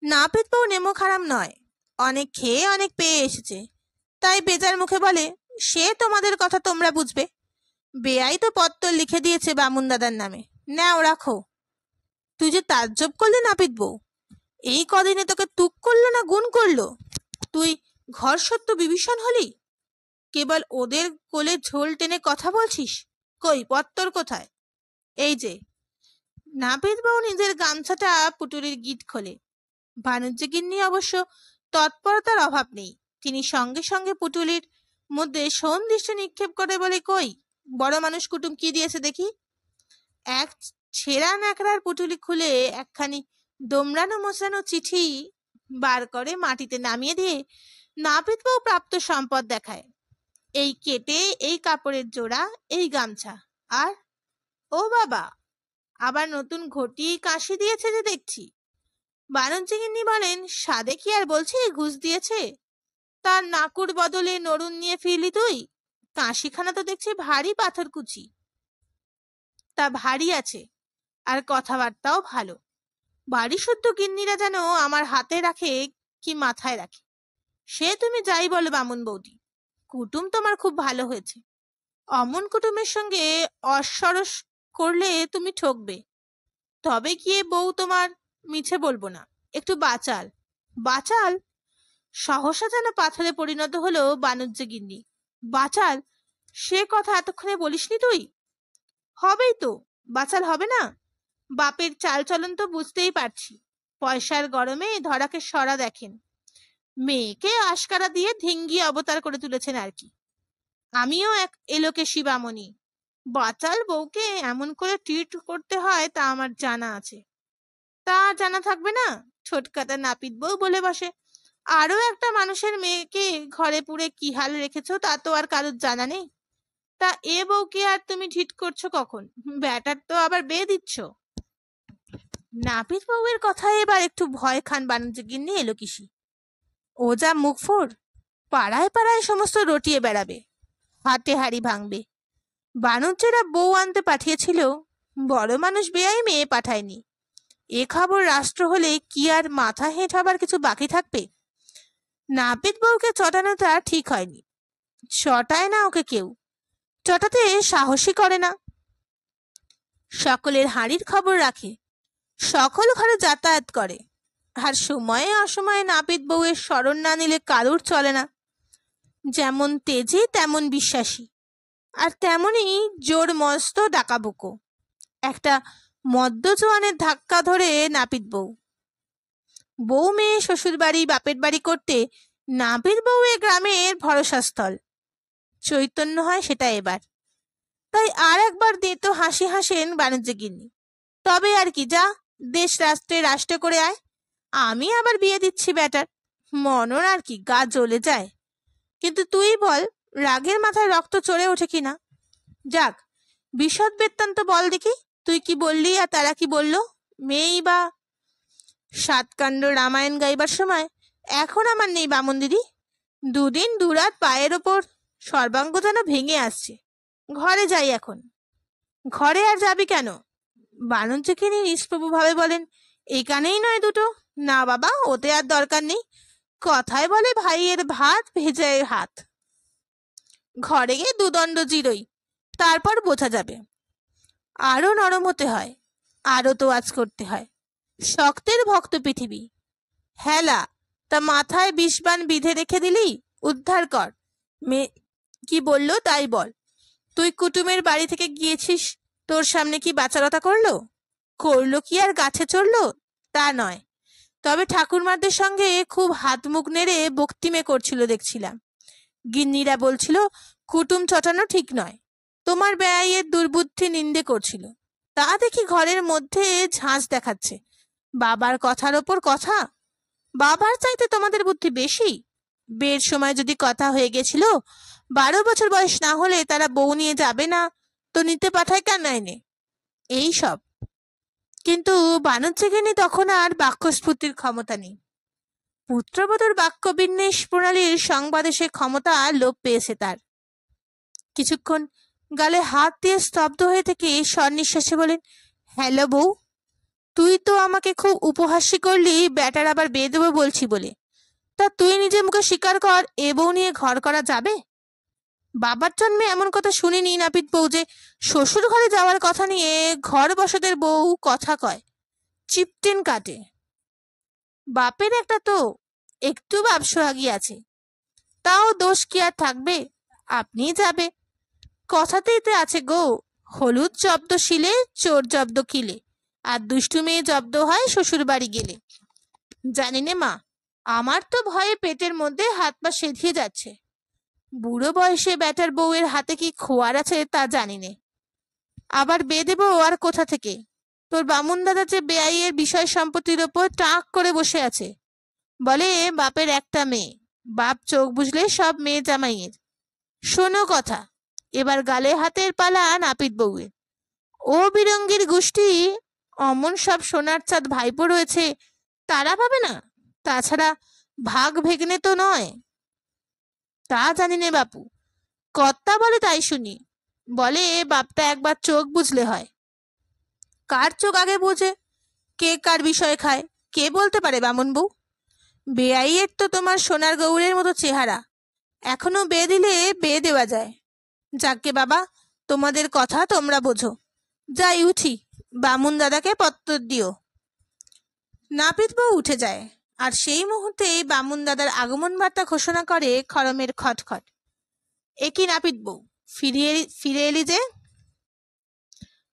নাপিত বউ নেমো খারাপ নয়, অনেক খেয়ে অনেক পেয়ে এসেছে, তাই বেজার মুখে বলে, সে তোমাদের কথা তোমরা বুঝবে। বেয়াই তো পত্তর লিখে দিয়েছে বামুন দাদার নামে, নাও রাখো। তুই যে তাজ্জব করলি নাপিত বউ, এই কদিনে তোকে তুক করলো না গুণ করলো? তুই ঘর সত্য বিভীষণ হলি, কেবল ওদের কোলে ঝোল টেনে কথা বলছিস। কই পত্তর কোথায়? এই যে। নাপিত বউ নিজের গামছাটা পুটুলির গিট খোলে। বাণিজ্যগিন্নি অবশ্য তৎপরতার অভাব নেই, তিনি সঙ্গে সঙ্গে পুটুলির মধ্যে সন্দিষ্ট নিক্ষেপ করে বলে, কই বড় মানুষ কুটুম কি দিয়েছে দেখি। এক ছেঁড়া ন্যাকড়ার পুটুলি খুলে একখানি দোমড়ানো মোচড়ানো চিঠি বার করে মাটিতে নামিয়ে দিয়ে নাপিত বউ প্রাপ্ত সম্পদ দেখায়। এই কেটে এই কাপড়ের জোড়া, এই গামছা, আর ও বাবা, আবার নতুন ঘটি কাশি দিয়েছে যে দেখছি। বাণিজ্যগিন্নি বলেন, সাদে কি আর বলছি ঘুষ দিয়েছে? তার নাকুর বদলে নরুন নিয়ে ফিরলি তুই? কাশিখানা তো দেখছি ভারী পাথরকুচি। তা ভারী আছে, আর কথাবার্তাও ভালো। বাড়ি শুদ্ধ গিন্নিরা যেন আমার হাতে রাখে কি মাথায় রাখে। সে তুমি যাই বলো বামুন বৌদি, কুটুম তোমার খুব ভালো হয়েছে। অমন কুটুমের সঙ্গে অসরস করলে তুমি ঠকবে। তবে গিয়ে বউ তোমার, মিছে বলবো না, একটু বাচাল। বাচাল? সহসা যেন পাথরে পরিণত হলো বাণিজ্যগিন্নি। বাচাল? সে কথা এতক্ষণে বলিসনি তুই? হবেই তো, বাচাল হবে না? বাপের চাল চলন তো বুঝতেই পারছি। পয়সার গরমে ধরাকে সরা দেখেন, মেয়েকে আশকারা দিয়ে ধিঙ্গি অবতার করে তুলেছেন আর কি। আমিও এক এলোকে শিবামণি, বাচাল বউকে এমন করে ট্রিট করতে হয় তা আমার জানা আছে। তা জানা থাকবে না? ছোটকাটা নাপিত বউ বলে বসে, আরো একটা মানুষের মেয়েকে ঘরে পুরে কি হাল রেখেছো তা তো আর কারোর জানা নেই। তা এ বউকে আর তুমি ঢিট করছো কখন? ব্যাটার তো আবার বিয়ে দিচ্ছ। নাপিত বউয়ের কথায় এবার একটু ভয় খান বাণিজ্যগিন্নি এলোকিসি। ও যা মুখফোড়, পাড়ায় পাড়ায় সমস্ত রটিয়ে বেড়াবে, হাটে হাড়ি ভাঙবে। বাণুজ্যেরা বউ আনতে পাঠিয়েছিল, বড় মানুষ বেয়াই মেয়ে পাঠায়নি। এ খবর রাষ্ট্র হলে কি আর মাথা হেঁট হবার কিছু বাকি থাকবে? নাপিত বউকে চটানোটা ঠিক হয়নি। চটায় না ওকে কেউ, চটাতে সাহসই করে না। সকলের হাঁড়ির খবর রাখে, সকল ঘরে যাতায়াত করে, আর সময়ে অসময়ে নাপিত বউয়ের স্মরণ না নিলে কারুর চলে না। যেমন তেজে তেমন বিশ্বাসী, আর তেমনই জোর মস্ত ডাকাবুকো। একটা মদ্য জোয়ানের ধাক্কা ধরে নাপিত বউ। বউ মেয়ে শ্বশুর বাড়ি বাপের বাড়ি করতে নাপিত বউ এ গ্রামের ভরসাস্থল। চৈতন্য হয় সেটা এবার। তাই আর একবার দে তো হাসি হাসেন বাণিজ্যগিন্নি। তবে আর কি, যা দেশ রাষ্ট্রে করে আয়, আমি আবার বিয়ে দিচ্ছি ব্যাটার। মনর আর কি, গা জ্বলে যায়। কিন্তু তুই বল, রাগের মাথায় রক্ত চড়ে ওঠে কিনা? যাক, বিশদ বৃত্তান্ত বল দেখি, তুই কি বললি আর তারা কি বলল? মেয়েই বা সাতকাণ্ড রামায়ণ গাইবার সময় এখন আমার নেই বামন দিদি। দুদিন দুরাত পায়ের ওপর সর্বাঙ্গ যেন ভেঙে আসছে। ঘরে যাই এখন। ঘরে আর যাবি কেন? বাণিজ্যগিন্নি নিষ্প্রভু ভাবে বলেন, এখানেই নয় দুটো? না বাবা, ওতে আর দরকার নেই। কথায় বলে ভাইয়ের ভাত ভেজায় হাত। ঘরে গিয়ে দুদণ্ড জিরোই, তারপর বোঝা যাবে। আরো নরম হতে হয়, আরো তো আজ করতে হয়। শক্তের ভক্ত পৃথিবী। হেলা, তা মাথায় বিষবান বিধে রেখে দিলি? উদ্ধার কর। মেয়ে কি বললো তাই বল। তুই কুটুমের বাড়ি থেকে গিয়েছিস, তোর সামনে কি বাচারতা করলো? করলো কি আর গাছে চড়লো? তা নয়, তবে ঠাকুরমাদের সঙ্গে খুব হাত মুখ নেড়ে বক্তিমে করছিল দেখছিলাম। গিন্নিরা বলছিল কুটুম চটানো ঠিক নয়, তোমার বেয়াইয়ের দুর্বুদ্ধি নিন্দে করছিল। তা দেখি ঘরের মধ্যে ঝাঁজ দেখাচ্ছে, বাবার কথার ওপর কথা। বাবার চাইতে তোমাদের বুদ্ধি বেশি। বিয়ের সময় যদি কথা হয়ে গেছিল 12 বছর বয়স না হলে তারা বউ নিয়ে যাবে না, তো নিতে পাঠায় কেন এনে? এই সব। কিন্তু বাণিজ্যিনী তখন আর বাক্যস্ফূর্তির ক্ষমতা নেই। পুত্রবধূর বাক্য বিন্যাস প্রণালীর সংবাদে সে ক্ষমতা লোপ পেয়েছে তার। কিছুক্ষণ গালে হাত দিয়ে স্তব্ধ হয়ে থেকে সন্নিঃশ্বাসে বলেন, হ্যালো বউ, তুই তো আমাকে খুব উপহাস্য করলি ব্যাটার আবার বিয়ে দেবো বলছি বলে। তা তুই নিজে মুখে স্বীকার কর, এ বউ নিয়ে ঘর করা যাবে? বাবার জন্মে এমন কথা শুনিনি নাপিত বউ যে শ্বশুর ঘরে যাওয়ার কথা নিয়ে ঘর বসতের বউ কথা কয়, চিপটেন কাটে। বাপের একটা তো একটু বাপসোহাগী আছে, তাও দোষ কি আর থাকবে? আপনি যাবে, কথাতেই তো আছে গো, হলুদ জব্দ শিলে চোর জব্দ কিলে, আর দুষ্টু মেয়ে জব্দ হয় শ্বশুর বাড়ি গেলে। জানি নে মা, আমার তো ভয়ে পেটের মধ্যে হাত পা সেধিয়ে যাচ্ছে। বুড়ো বয়সে ব্যাটার বউয়ের হাতে কি খোয়ার আছে তা জানি নে। আবার বিয়ে দেবো আর কোথা থেকে? তোর বামুন দাদা যে বেআইয়ের বিষয় সম্পত্তির ওপর টাক করে বসে আছে, বলে বাপের একটা মেয়ে, বাপ চোখ বুঝলে সব মেয়ে জামাইয়ের। শোনো কথা, এবার গালে হাতের পালা নাপিত বউয়ের। ও বিরঙ্গির গোষ্ঠী অমন সব সোনার চাঁদ ভাইপো রয়েছে, তারা পাবে না? তাছাড়া ভাগ ভেগনে তো নয়। তা জানি নে বাপু, কর্তা বলে তাই শুনি, বলে বাপটা একবার চোখ বুঝলে হয়। কার চোখ আগে বুঝে কে কার বিষয় খায় কে বলতে পারে বামুন বউ? বেআইয়ের তো তোমার সোনার গৌরের মতো চেহারা, এখনো বিয়ে দিলে বিয়ে দেওয়া যায়। যাকে বাবা, তোমাদের কথা তোমরা বোঝো, যাই উঠি, বামুন দাদাকে পত্র দিও। নাপিত বউ উঠে যায়, আর সেই মুহূর্তেই বামুন দাদার আগমন বার্তা ঘোষণা করে খড়মের খটখট। একই নাপিত বউ, ফিরে এলি যে?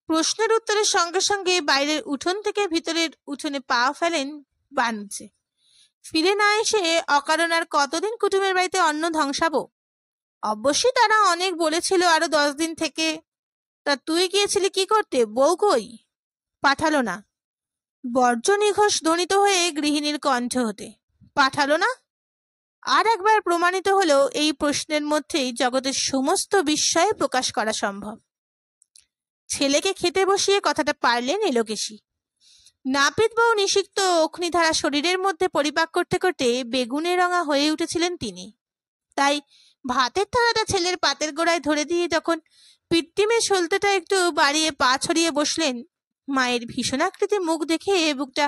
প্রশ্নের উত্তরের সঙ্গে সঙ্গে বাইরের উঠোন থেকে ভিতরের উঠোনে পা ফেলেন বাণিজ্যে। ফিরে না এসে অকারণ আর কতদিন কুটুমের বাড়িতে অন্ন ধ্বংসাবো? অবশ্যই তারা অনেক বলেছিল আরো 10 দিন থেকে। তা তুই গিয়েছিলি কি করতে? বউ কই? পাঠালো না। বর্জ্য নিঘোষ ধ্বনিত হয়ে গৃহিণীর কণ্ঠ হতে। পাঠালো না? আর একবার প্রমাণিত হলো এই প্রশ্নের মধ্যেই জগতের সমস্ত বিস্ময় প্রকাশ করা সম্ভব। ছেলেকে খেতে বসিয়ে কথাটা পারলেন এলোকেশী। নাপিত বউ নিষিক্ত অগ্নিধারা শরীরের মধ্যে পরিপাক করতে করতে বেগুনে রঙা হয়ে উঠেছিলেন তিনি। তাই ভাতের থালাটা ছেলের পাতের গোড়ায় ধরে দিয়ে যখন পিত্তিমের সলতেটা একটু বাড়িয়ে পা ছড়িয়ে বসলেন, মায়ের ভীষণাকৃতি মুখ দেখে বুকটা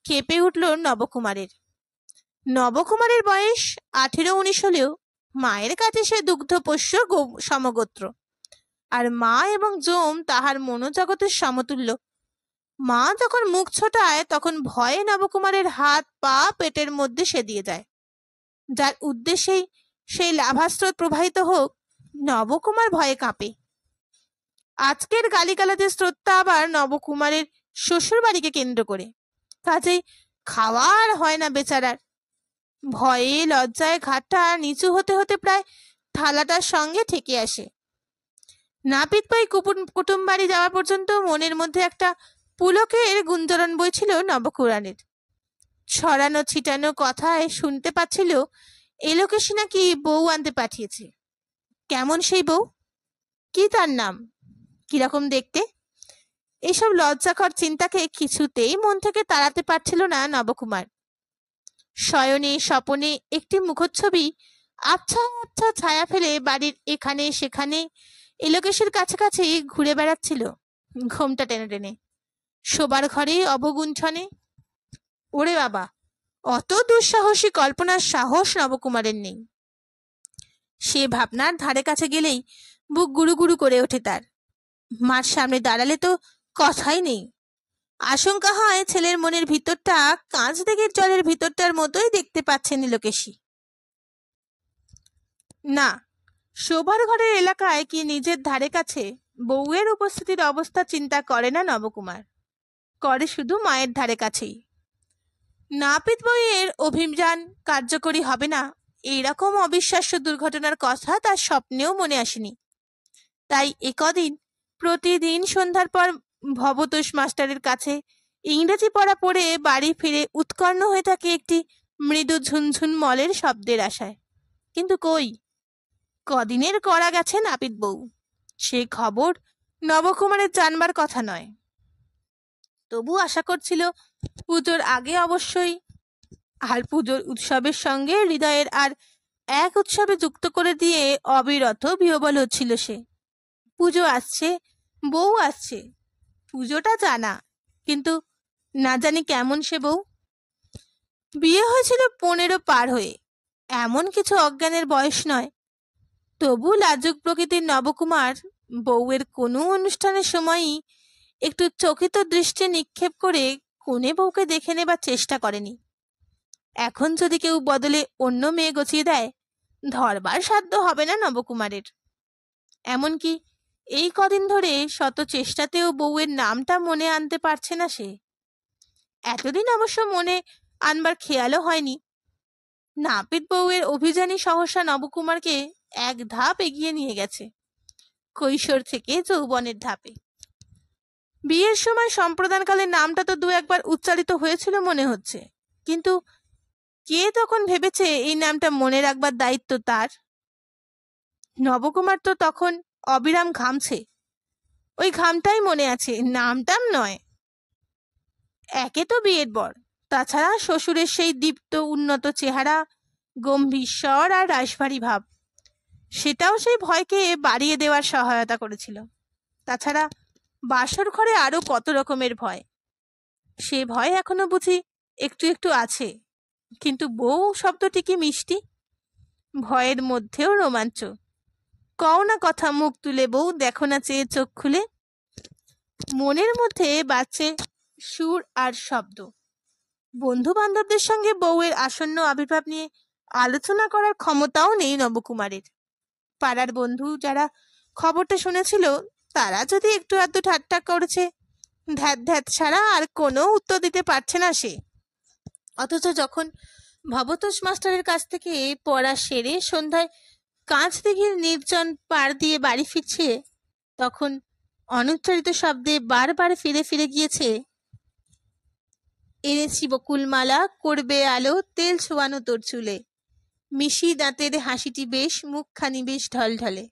কেঁপে উঠল নবকুমারের। নবকুমারের বয়স 18-19 হলেও মায়ের কাছে সে দুগ্ধপোষ্য সমগোত্র, আর মা এবং যম তাহার মনোজগতের সমতুল্য। মা যখন মুখ ছোটায় তখন ভয়ে নবকুমারের হাত পা পেটের মধ্যে সেদিয়ে যায়। যার উদ্দেশ্যেই সেই লাভাস্রোত প্রবাহিত হোক, নবকুমার ভয়ে কাঁপে। আজকের গালিগালাজের স্রোতটা আবার নবকুমারের শ্বশুর বাড়িকে কেন্দ্র করে, কাজেই খাওয়ার হয় না বেচারার। ভয়ে লজ্জায় ঘাটটা নিচু হতে হতে প্রায় থালাটার সঙ্গে ঠেকে আসে। নাপিত পাই কুটুম বাড়ি যাওয়া পর্যন্ত মনের মধ্যে একটা পুলকের গুঞ্জরণ বইছিল নবকুমারের। ছড়ানো ছিটানো কথায় শুনতে পাচ্ছিল এলোকেশী নাকি বউ আনতে পাঠিয়েছে। কেমন সেই বউ? কি তার নাম? কিরকম দেখতে? এইসব লজ্জাকর চিন্তাকে কিছুতেই মন থেকে তাড়াতে পারছিল না নবকুমার। শয়নে স্বপনে একটি মুখচ্ছবি আবছা আবছা ছায়া ফেলে বাড়ির এখানে সেখানে এলোকেশের কাছাকাছি ঘুরে বেড়াচ্ছিল, ঘোমটা টেনে টেনে, শোবার ঘরে অবগুণ্ঠনে। ওরে বাবা, অত দুঃসাহসী কল্পনার সাহস নবকুমারের নেই। সে ভাবনার ধারে কাছে গেলেই বুক গুরু গুরু করে ওঠে তার। মার সামনে দাঁড়ালে তো কথাই নেই। আশঙ্কা হয় ছেলের মনের ভিতরটা কাঁচ দিঘির জলের ভিতরটার মতোই দেখতে পাচ্ছেন এলোকেশী। না, শোবার ঘরের এলাকায় কি নিজের ধারে কাছে বউয়ের উপস্থিতির অবস্থা চিন্তা করে না নবকুমার, করে শুধু মায়ের ধারে কাছেই। নাপিত বউয়ের অভিযান কার্যকরী হবে না এইরকম অবিশ্বাস্য দুর্ঘটনার কথা তার স্বপ্নেও মনে আসেনি। তাই একদিন প্রতিদিন সন্ধ্যার পর ভবতোষ মাস্টারের কাছে ইংরেজি পড়া পড়ে বাড়ি ফিরে উৎকর্ণ হয়ে থাকে একটি মৃদু ঝুনঝুন মলের শব্দের আশায়। কিন্তু কই, কদিনের করা গেছে নাপিত বউ, সে খবর নবকুমারের জানবার কথা নয়। তবু আশা করছিল পুজোর আগে অবশ্যই, আর পুজোর উৎসবের সঙ্গে হৃদয়ের আর এক উৎসবে যুক্ত করে দিয়ে অবিরত বিহ্বল হচ্ছিল সে। পুজো আসছে, বউ আসছে, পুজোটা জানা, কিন্তু না জানি কেমন সে বউ। বিয়ে হয়েছিল 15 পার হয়ে, এমন কিছু অজ্ঞানের বয়স নয়। তবু লাজুক প্রকৃতির নবকুমার বউয়ের কোনো অনুষ্ঠানের সময়ই একটু চকিত দৃষ্টি নিক্ষেপ করে কোণে বউকে দেখে নেবার চেষ্টা করেনি। এখন যদি কেউ বদলে অন্য মেয়ে গছিয়ে দেয়, ধরবার সাধ্য হবে না নবকুমারের। এমনকি এই কদিন ধরে শত চেষ্টাতেও বউয়ের নামটা মনে আনতে পারছে না সে। এতদিন অবশ্য মনে আনবার খেয়ালও হয়নি। নাপিত বউয়ের অভিযানী সহসা নবকুমারকে এক ধাপ এগিয়ে নিয়ে গেছে, কৈশোর থেকে যৌবনের ধাপে। বিয়ের সময় সম্প্রদানকালে নামটা তো 2-1 উচ্চারিত হয়েছিল মনে হচ্ছে, কিন্তু কে তখন ভেবেছে এই নামটা মনে রাখবার দায়িত্ব তার? নবকুমার তো তখন অবিরাম ঘামছে, ওই ঘামটাই মনে আছে, নামটাম নয়। একে তো বিয়ের বর, তাছাড়া শ্বশুরের সেই দীপ্ত উন্নত চেহারা, গম্ভীর স্বর আর রাশভারী ভাব, সেটাও সেই ভয়কে বাড়িয়ে দেওয়ার সহায়তা করেছিল। তাছাড়া বাসর ঘরে আরো কত রকমের ভয়, সে ভয় এখনো বুঝি একটু একটু আছে, কিন্তু বউ শব্দটি কি মিষ্টি, ভয়ের মধ্যেও রোমাঞ্চ। কও না কথা, মুখ তুলে বউ, দেখো না চেয়ে চোখ খুলে। মনের মধ্যে বাজছে সুর আর শব্দ। বন্ধু বান্ধবদের সঙ্গে বউয়ের আসন্ন আবির্ভাব নিয়ে আলোচনা করার ক্ষমতাও নেই নবকুমারের। পাড়ার বন্ধু যারা খবরটা শুনেছিল, তারা যদি একটু আধটু ঠাট্টা করেছে, ধ্যাত ধ্যাত ছাড়া আর কোনো উত্তর দিতে পারছে না সে। অথচ যখন ভবতোষ মাস্টারের কাছ থেকে পড়া সেরে সন্ধ্যায় কাঁচ দিঘির নির্জন পাড় দিয়ে বাড়ি ফিরছে, তখন অনুচ্চারিত শব্দে বারবার ফিরে ফিরে গিয়েছে, এনেছি বকুলমালা, করবে আলো, তেল ছোয়ানো তোর চুলে, মিশি দাঁতের হাসিটি বেশ, মুখখানি বেশ ঢলঢলে।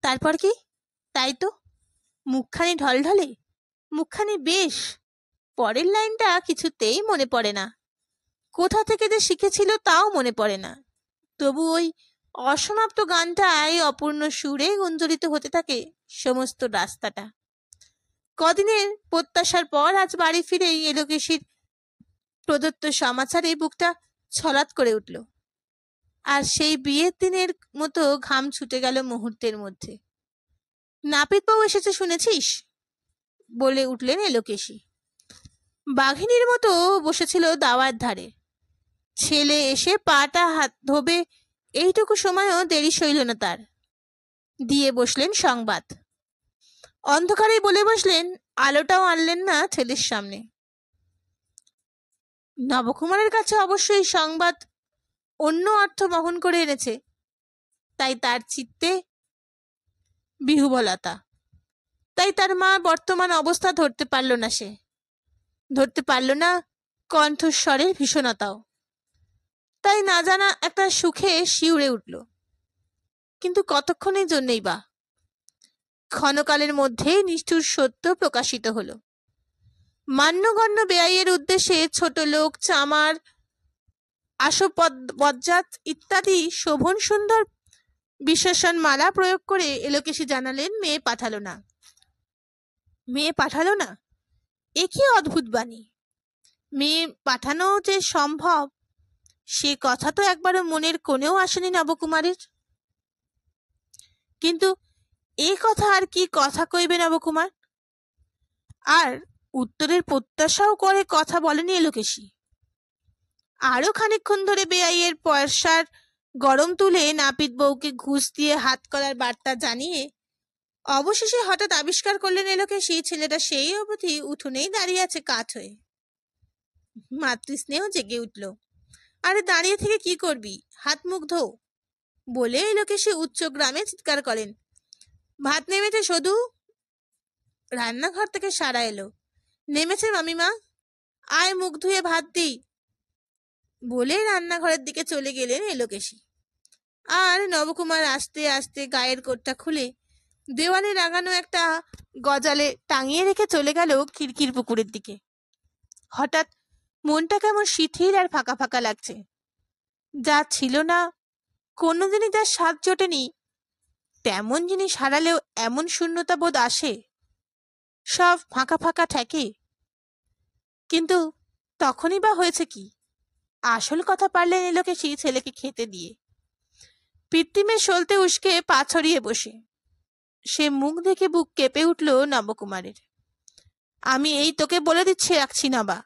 তারপর কি? তাই তো, মুখখানি ঢলঢলে, মুখখানি বেশ। পরের লাইনটা কিছুতেই মনে পড়ে না, কোথা থেকে যে শিখেছিল তাও মনে পড়ে না। তবু ওই অসমাপ্ত গানটাই অপূর্ণ সুরে গুঞ্জরিত হতে থাকে সমস্ত রাস্তাটা। কদিনের প্রত্যাশার পর আজ বাড়ি ফিরেই এলোকেশীর প্রদত্ত সমাচারে বুকটা ছলাৎ করে উঠল, আর সেই বিয়ের দিনের মতো ঘাম ছুটে গেল মুহূর্তের মধ্যে। নাপিত বউ এসেছে শুনেছিস? বলে উঠলেন এলোকেশী। বাঘিনীর মতো বসেছিল দাওয়ার ধারে। ছেলে এসে পাটা হাত ধোবে এইটুকু সময়ও দেরি সইল না তার। দিয়ে বসলেন সংবাদ। অন্ধকারেই বলে বসলেন, আলোটাও আনলেন না ছেলের সামনে। নবকুমারের কাছে অবশ্যই সংবাদ অন্য অর্থ বহন করে এনেছে, তাই তার চিত্তে বিহ্বলতা। তাই তার মা বর্তমান অবস্থা ধরতে পারল না, সে ধরতে পারল না কণ্ঠস্বরের ভীষণতাও। তাই না জানা একটা সুখে শিউরে উঠল, কিন্তু কতক্ষণের জন্যই বা। ক্ষণকালের মধ্যেই নিষ্ঠুর সত্য প্রকাশিত হলো। মান্যগণ্য বেআইয়ের উদ্দেশ্যে ছোট লোক, চামার, আশোপজ্জাত ইত্যাদি শোভন সুন্দর বিশেষণ মালা প্রয়োগ করে এলোকেশী জানালেন, মেয়ে পাঠালো না। মেয়ে পাঠালো না, এ কি অদ্ভুত বাণী! মেয়ে পাঠানো যে সম্ভব, সে কথা তো একবারও মনের কোণেও আসেনি নবকুমারের। কিন্তু এই কথা আর কি কথা কইবে নবকুমার? আর উত্তরের প্রত্যাশাও করে কথা বলেনি এলোকেশী। আরো খানিকক্ষণ ধরে বেআইয়ের পয়সার গরম তুলে নাপিত বউকে ঘুষ দিয়ে হাত করার বার্তা জানিয়ে অবশেষে হঠাৎ আবিষ্কার করলেন এলোকেশী, ছেলেটা সেই অবধি উঠোনেই দাঁড়িয়ে আছে কাঠ হয়ে। মাতৃস্নেহ জেগে উঠল। আরে দাঁড়িয়ে থেকে কি করবি, হাত মুখ ধো বলে এলোকেশী উচ্চ গ্রামে চিৎকার করেন, ভাত নেমেছে শুধু। রান্নাঘর থেকে সাড়া এলো, নেমেছে মামিমা, আয় মুখ ধুয়ে ভাত দিই বলে রান্নাঘরের দিকে চলে গেলেন এলোকেশী। আর নবকুমার আস্তে আস্তে গায়ের কোটটা খুলে দেওয়ালে লাগানো একটা গজালে টাঙিয়ে রেখে চলে গেল খিড়কির পুকুরের দিকে। হঠাৎ মনটা কেমন শিথিল আর ফাঁকা ফাঁকা লাগছে। যা ছিল না, কোনোদিনই যার স্বাদ জোটেনি, তেমন জিনিস হারালেও এমন শূন্যতা বোধ আসে, সব ফাঁকা ফাঁকা ঠেকে। কিন্তু তখনই বা হয়েছে কি? আসল কথা পারলেন এলোকে সেই ছেলেকে খেতে দিয়ে। পিত্তিমে সলতে উস্কে পা ছড়িয়ে বসে সে মুখ দেখে বুক কেঁপে উঠল নবকুমারের। আমি এই তোকে বলে দিচ্ছি, রাখছি না বা,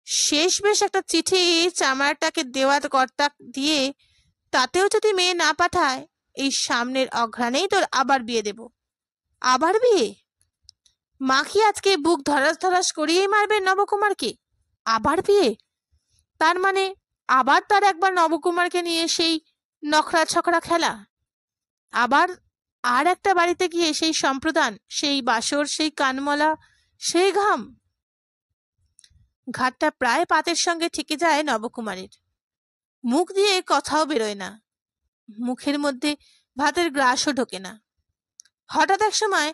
শেষ বেশ একটা চিঠি চামড়াটাকে দেওয়ার কর্তা দিয়ে, তাতেও যদি মেয়ে না পাঠায়, এই সামনের অঘ্রাণেই তোর আবার বিয়ে দেব। আবার বিয়ে? মা কি আজকে বুক ধরাস ধরাস করিয়েই মারবে নবকুমারকে? আবার বিয়ে? তার মানে আবার তার একবার নবকুমারকে নিয়ে সেই নখরা ছকরা খেলা, আবার আর একটা বাড়িতে গিয়ে সেই সম্প্রদান, সেই বাসর, সেই কানমলা, সেই ঘাম। ঘাটটা প্রায় পাতের সঙ্গে ঠেকে যায় নবকুমারের। মুখ দিয়ে কথাও বেরোয় না, মুখের মধ্যে ভাতের গ্রাসও ঢোকে না। হঠাৎ এক সময়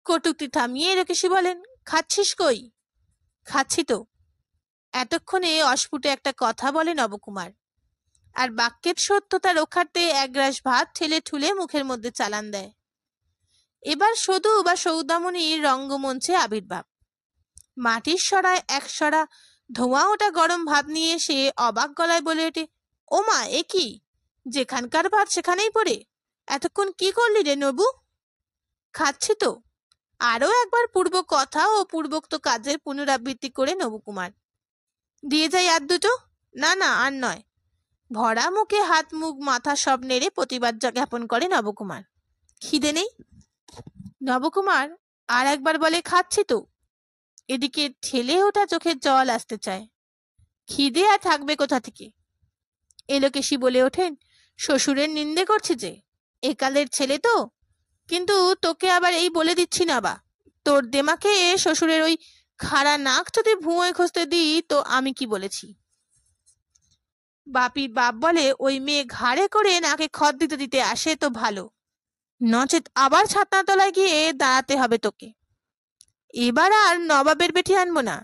কটুকটি থামিয়ে রকেশি বলেন, খাচ্ছিস কই? খাচ্ছি তো। এতক্ষণে অস্ফুটে একটা কথা বলে নবকুমার, আর বাক্যের সত্যতা রক্ষার্থে এক গ্রাস ভাত ঠেলে ঠুলে মুখের মধ্যে চালান দেয়। এবার সদু বা সৌদামণির রঙ্গমঞ্চে আবির্ভাব। মাটির সরায় এক সরা ধোঁয়া ওটা গরম ভাত নিয়ে সে অবাক গলায় বলে ওঠে, ও মা, এ কি? যেখানকার ভাত সেখানেই পড়ে। এতক্ষণ কি করলি রে নবু? খাচ্ছি তো। আরো একবার পূর্ব কথা ও পূর্বোক্ত কাজের পুনরাবৃত্তি করে নবকুমার। দিয়ে যাই আর দুটো? না না, আর নয়। ভরা মুখে হাত মুখ মাথা সব নেড়ে প্রতিবাদ জ্ঞাপন করে নবকুমার। খিদে নেই? নবকুমার আর একবার বলে, খাচ্ছি তো। এদিকে ঠেলে ওটা চোখের জল আসতে চায়। খিদে আর থাকবে কোথা থেকে? এলোকেশি বলে ওঠেন, শ্বশুরের নিন্দে করছে যে, একালের ছেলে তো। কিন্তু তোকে আবার এই বলে দিচ্ছি না বা, তোর দেমাকে শ্বশুরের ওই খাড়া নাক যদি ভুঁয়োয় খসতে দিই তো আমি কি বলেছি? বাপির বাপ বলে ওই মেয়ে ঘাড়ে করে নাকে খড় দিতে দিতে আসে তো ভালো, নচেত আবার ছাতনা তলায় গিয়ে দাঁড়াতে হবে তোকে। এবার আর নবাবের বেটি আনবো না,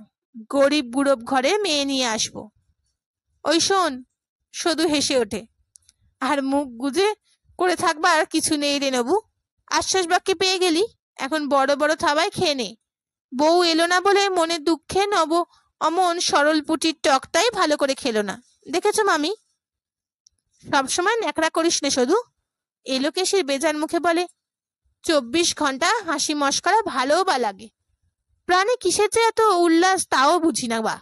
গরিব গুড়ব ঘরে মেয়ে নিয়ে আসবো। ওই শোন, শুধু হেসে ওঠে, আর মুখ গুজে করে থাকবার কিছু নেই রে নবু। আশ্বাস বাক্যে পেয়ে গেলি, এখন বড় বড় থাবায় খেয়ে নে। বউ এলো না বলে মনে দুঃখে নব অমন সরল পুটির টকটাই ভালো করে খেলো না, দেখেছো মামি? সবসময় ন্যাকড়া করিস নে শুধু। এলোকেশির বেজান মুখে বলে, 24 ঘন্টা হাসি মস্করা ভালোও বা লাগে, প্রাণে কিসের যে এত উল্লাস তাও বুঝি না বা।